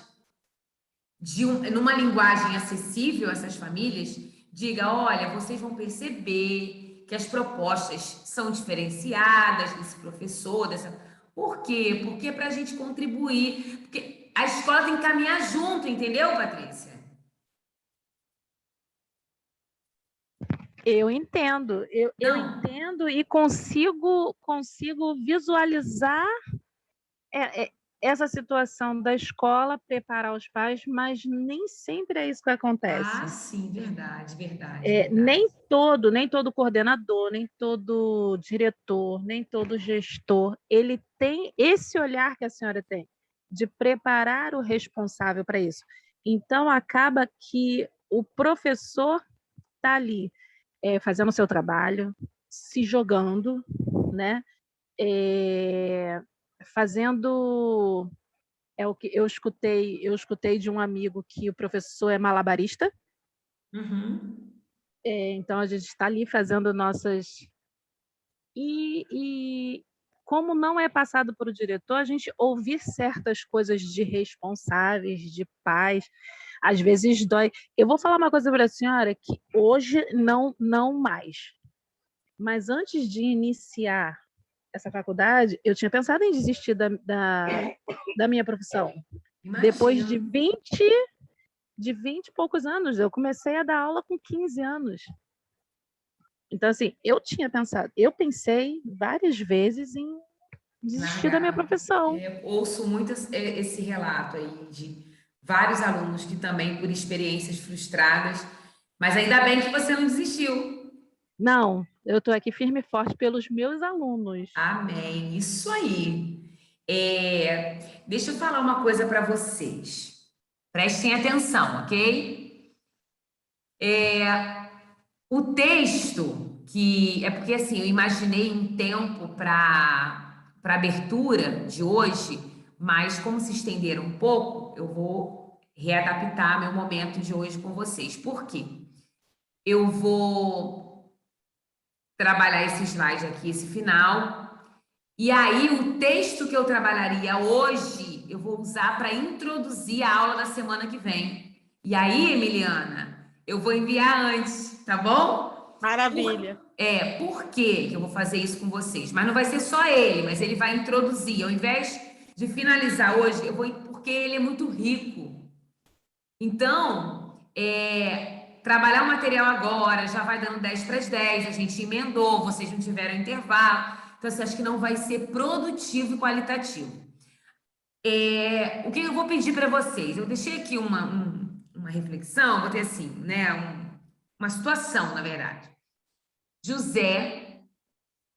numa linguagem acessível a essas famílias, diga, olha, vocês vão perceber que as propostas são diferenciadas desse professor, Por quê? Porque é para a gente contribuir. Porque a escola tem que caminhar junto, entendeu, Patrícia? Eu entendo, eu entendo e consigo visualizar essa situação da escola preparar os pais, mas nem sempre é isso que acontece. Ah, sim, verdade. Nem todo coordenador, nem todo diretor, nem todo gestor, ele tem esse olhar que a senhora tem, de preparar o responsável para isso. Então, acaba que o professor está ali fazendo o seu trabalho, se jogando, né? Fazendo o que eu escutei de um amigo que o professor é malabarista. Uhum. Então a gente está ali fazendo nossas e como não é passado para o diretor, a gente ouvir certas coisas de responsáveis, de pais, às vezes dói. Eu vou falar uma coisa para a senhora que hoje não mais, mas antes de iniciar essa faculdade, eu tinha pensado em desistir da minha profissão. Imagina. Depois de 20 e poucos anos, eu comecei a dar aula com 15 anos. Então, assim, eu pensei várias vezes em desistir da minha profissão. Ouço muito esse relato aí de vários alunos que também, por experiências frustradas, mas ainda bem que você não desistiu. Não, eu estou aqui firme e forte pelos meus alunos. Amém, isso aí. Deixa eu falar uma coisa para vocês. Prestem atenção, ok? O texto porque assim, eu imaginei um tempo para abertura de hoje, mas como se estender um pouco, eu vou readaptar meu momento de hoje com vocês. Por quê? Eu vou trabalhar esse slide aqui, esse final, e aí o texto que eu trabalharia hoje eu vou usar para introduzir a aula da semana que vem. E aí, Emiliana, eu vou enviar antes, tá bom? Maravilha. Por que eu vou fazer isso com vocês? Mas não vai ser só ele, mas ele vai introduzir. Ao invés de finalizar hoje, eu vou, porque ele é muito rico. Então, trabalhar o material agora, já vai dando 10 para as 10, a gente emendou, vocês não tiveram intervalo. Então, você acha que não vai ser produtivo e qualitativo. O que eu vou pedir para vocês? Eu deixei aqui uma reflexão, vou ter assim, né? Uma situação, na verdade. José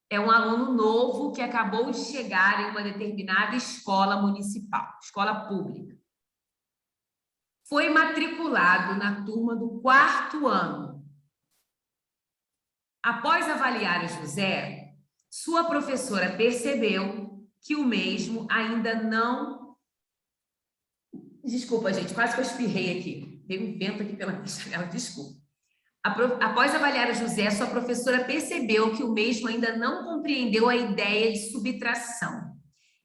é um aluno novo que acabou de chegar em uma determinada escola municipal, escola pública. Foi matriculado na turma do 4º ano. Após avaliar o José, sua professora percebeu que o mesmo ainda não... Desculpa, gente, quase que eu espirrei aqui. Deu um vento aqui pela janela, desculpa. Após avaliar o José, sua professora percebeu que o mesmo ainda não compreendeu a ideia de subtração.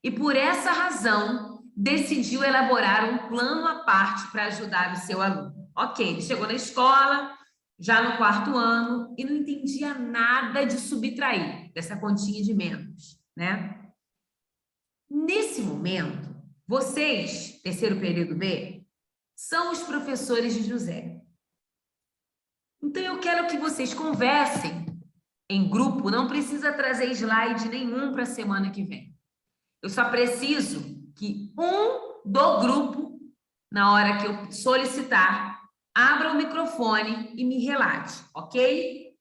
E por essa razão, decidiu elaborar um plano à parte para ajudar o seu aluno. Ok, ele chegou na escola, já no 4º ano, e não entendia nada de subtrair, dessa continha de menos, né? Nesse momento, vocês, terceiro período B, são os professores de José. Então, eu quero que vocês conversem em grupo, não precisa trazer slide nenhum para a semana que vem. Eu só preciso que um do grupo, na hora que eu solicitar, abra o microfone e me relate, ok?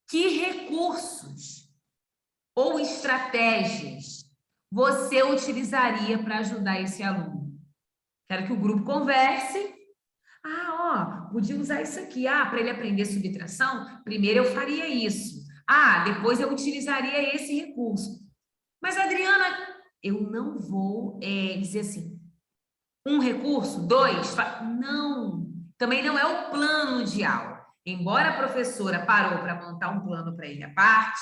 Que recursos ou estratégias você utilizaria para ajudar esse aluno? Quero que o grupo converse. Podia usar isso aqui. Para ele aprender subtração, primeiro eu faria isso. Depois eu utilizaria esse recurso. Mas, Adriana, eu não vou dizer assim, um recurso, 2, não. Também não é o plano de aula. Embora a professora parou para montar um plano para ele à parte,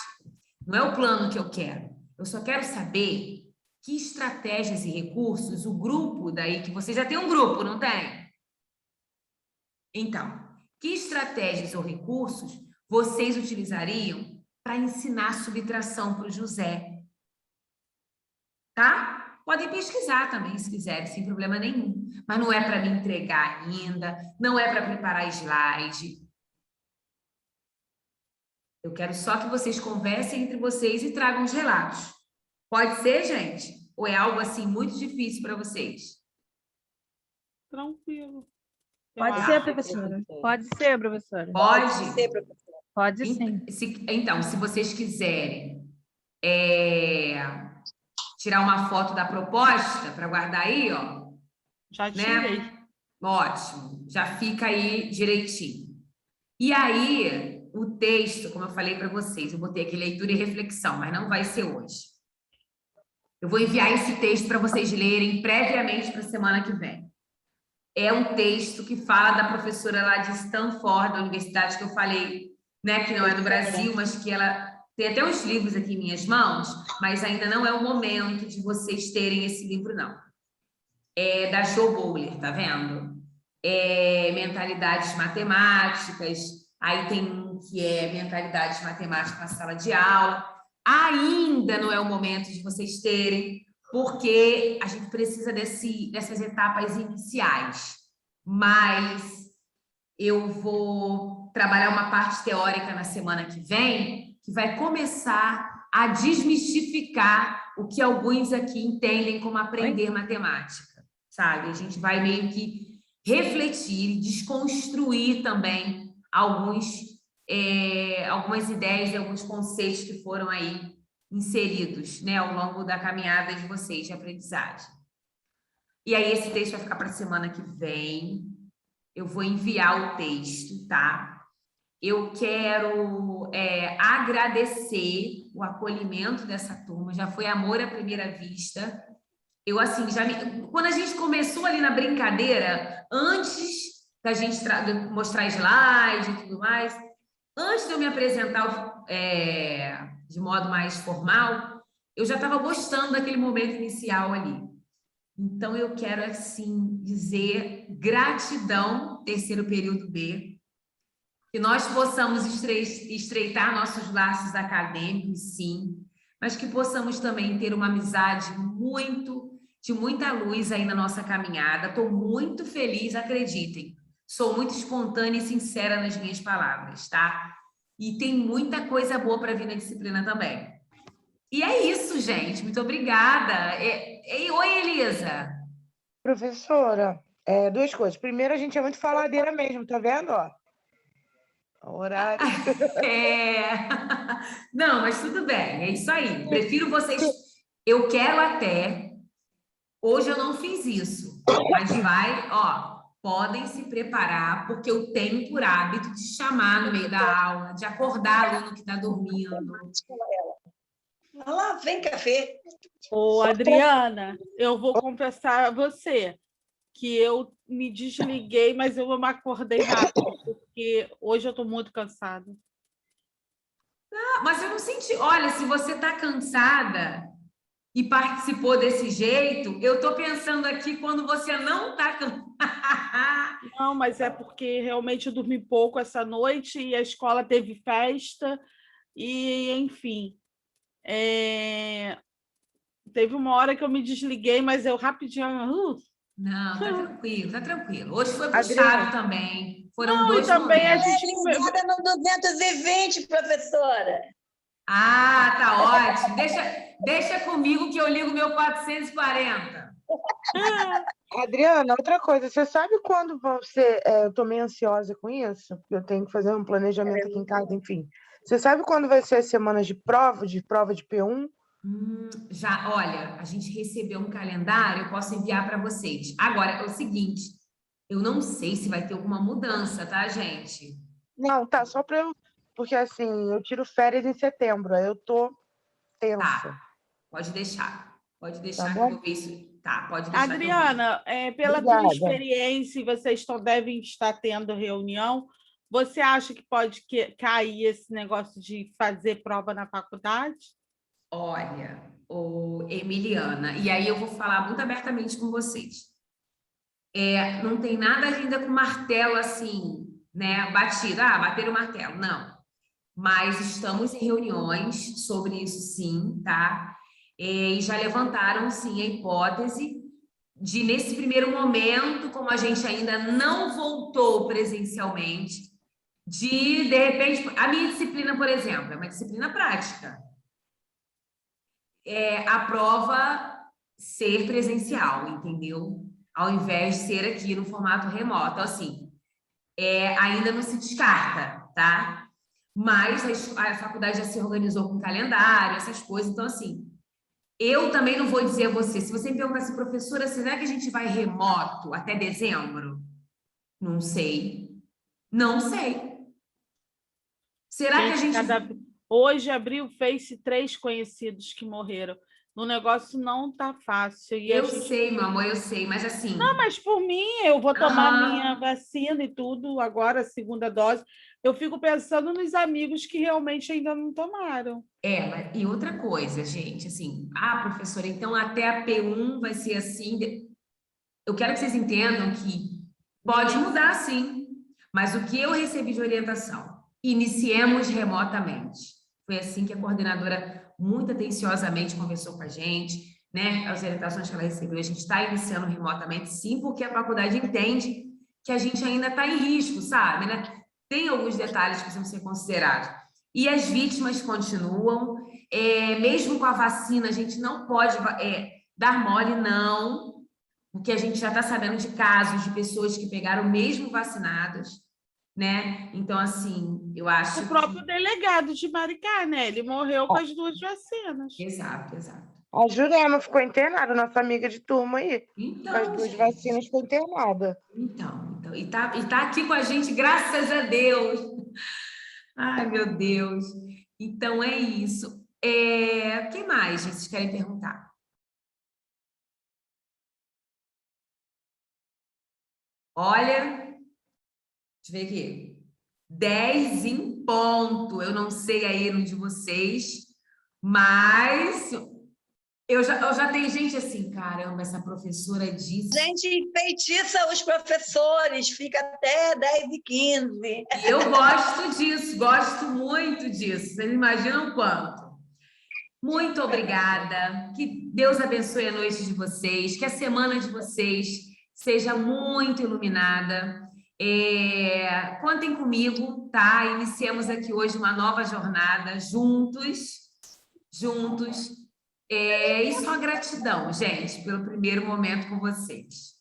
não é o plano que eu quero. Eu só quero saber que estratégias e recursos o grupo daí, que você já tem um grupo, não tem? Então, que estratégias ou recursos vocês utilizariam para ensinar subtração para o José? Tá? Podem pesquisar também, se quiserem, sem problema nenhum. Mas não é para me entregar ainda, não é para preparar slide. Eu quero só que vocês conversem entre vocês e tragam os relatos. Pode ser, gente? Ou é algo assim muito difícil para vocês? Tranquilo. Pode ser, professora. Pode ser, professora. Pode ser, professora. Pode sim. Então, se vocês quiserem tirar uma foto da proposta para guardar aí, ó. Já tirei. Né? Ótimo. Já fica aí direitinho. E aí, o texto, como eu falei para vocês, eu botei aqui leitura e reflexão, mas não vai ser hoje. Eu vou enviar esse texto para vocês lerem previamente para a semana que vem. É um texto que fala da professora lá de Stanford, da universidade que eu falei, né, que não é do Brasil, mas que ela tem até os livros aqui em minhas mãos, mas ainda não é o momento de vocês terem esse livro, não. É da Jo Boaler, tá vendo? Mentalidades matemáticas, aí tem um que é mentalidades matemáticas na sala de aula. Ainda não é o momento de vocês terem, porque a gente precisa dessas etapas iniciais. Mas eu vou trabalhar uma parte teórica na semana que vem, que vai começar a desmistificar o que alguns aqui entendem como aprender matemática, sabe? A gente vai meio que refletir e desconstruir também algumas ideias e alguns conceitos que foram aí inseridos, né, ao longo da caminhada de vocês de aprendizagem. E aí esse texto vai ficar para a semana que vem. Eu vou enviar o texto, tá? Eu quero agradecer o acolhimento dessa turma. Já foi amor à primeira vista. Eu, assim, quando a gente começou ali na brincadeira, antes da gente mostrar slide e tudo mais, antes de eu me apresentar de modo mais formal, eu já estava gostando daquele momento inicial ali. Então, eu quero, assim, dizer gratidão, terceiro período B, que nós possamos estreitar nossos laços acadêmicos, sim, mas que possamos também ter uma amizade de muita luz aí na nossa caminhada. Estou muito feliz, acreditem. Sou muito espontânea e sincera nas minhas palavras, tá? E tem muita coisa boa para vir na disciplina também. E é isso, gente. Muito obrigada. Oi, Elisa. Professora, duas coisas. Primeiro, a gente é muito faladeira mesmo, tá vendo? Ó, o horário. Não, mas tudo bem, é isso aí. Prefiro vocês. Eu quero até. Hoje eu não fiz isso, mas podem se preparar, porque eu tenho por hábito de chamar no meio da aula, de acordar o aluno que está dormindo. Olha lá, vem café. Ô, Adriana, eu vou confessar a você que eu me desliguei, mas eu me acordei rápido, porque hoje eu estou muito cansada. Mas eu não senti. Olha, se você está cansada e participou desse jeito, eu estou pensando aqui quando você não está cansada. Não, mas é porque realmente eu dormi pouco essa noite e a escola teve festa e, enfim, teve uma hora que eu me desliguei, mas eu rapidinho... Não, tá tranquilo, tá tranquilo. Hoje foi puxado também. Foram dois também momentos. Ligada no 220, professora. Ah, tá ótimo. Deixa comigo que eu ligo meu 440. Adriana, outra coisa, você sabe quando você... eu tô meio ansiosa com isso, porque eu tenho que fazer um planejamento aqui em casa, enfim. Você sabe quando vai ser as semanas de prova de P1? Já, olha, a gente recebeu um calendário, eu posso enviar para vocês. Agora, é o seguinte, eu não sei se vai ter alguma mudança, tá, gente? Não, tá, só para eu... Porque, assim, eu tiro férias em setembro, aí eu tô tensa. Tá, pode deixar que eu vou ver isso. Tá, pode deixar. Adriana, pela tua experiência, vocês devem estar tendo reunião, você acha que pode cair esse negócio de fazer prova na faculdade? Olha, Emiliana, e aí eu vou falar muito abertamente com vocês. Não tem nada ainda com martelo assim, né? Batido, bater o martelo, não. Mas estamos em reuniões sobre isso, sim, tá? E já levantaram, sim, a hipótese de, nesse primeiro momento, como a gente ainda não voltou presencialmente, de repente, a minha disciplina, por exemplo, é uma disciplina prática. A prova ser presencial, entendeu? Ao invés de ser aqui no formato remoto. Então, assim, ainda não se descarta, tá? Mas a faculdade já se organizou com calendário, essas coisas. Então, assim, eu também não vou dizer a você, se você me perguntar assim, professora, será que a gente vai remoto até dezembro? Não sei. Não sei. Será que a gente... Hoje abriu o Face 3 conhecidos que morreram. O negócio não tá fácil. E sei, meu amor, eu sei, mas assim... Não, mas por mim, eu vou tomar minha vacina e tudo, agora a segunda dose. Eu fico pensando nos amigos que realmente ainda não tomaram. E outra coisa, gente, assim, professora, então até a P1 vai ser assim... Eu quero que vocês entendam que pode mudar, sim, mas o que eu recebi de orientação, iniciemos remotamente. Foi assim que a coordenadora muito atenciosamente conversou com a gente, né? As orientações que ela recebeu, a gente está iniciando remotamente, sim, porque a faculdade entende que a gente ainda está em risco, sabe, né? Tem alguns detalhes que precisam ser considerados. E as vítimas continuam, mesmo com a vacina, a gente não pode dar mole, não, porque a gente já está sabendo de casos de pessoas que pegaram mesmo vacinadas, né? Então, assim, eu acho... O próprio delegado de Maricá, né? Ele morreu com as 2 vacinas. Exato. A Jurema ficou internada, nossa amiga de turma aí. Então, com as 2 vacinas ficou internada. Então, e tá aqui com a gente, graças a Deus. Ai, meu Deus. Então, é isso. O que mais vocês querem perguntar? Olha, deixa eu ver aqui. 10 em ponto. Eu não sei aí no de vocês, mas Eu já tenho gente assim, caramba, essa professora disse... A gente enfeitiça os professores, fica até 10h15. Eu gosto disso, gosto muito disso. Vocês imaginam o quanto? Muito obrigada. Que Deus abençoe a noite de vocês, que a semana de vocês seja muito iluminada. Contem comigo, tá? Iniciemos aqui hoje uma nova jornada juntos. E só gratidão, gente, pelo primeiro momento com vocês.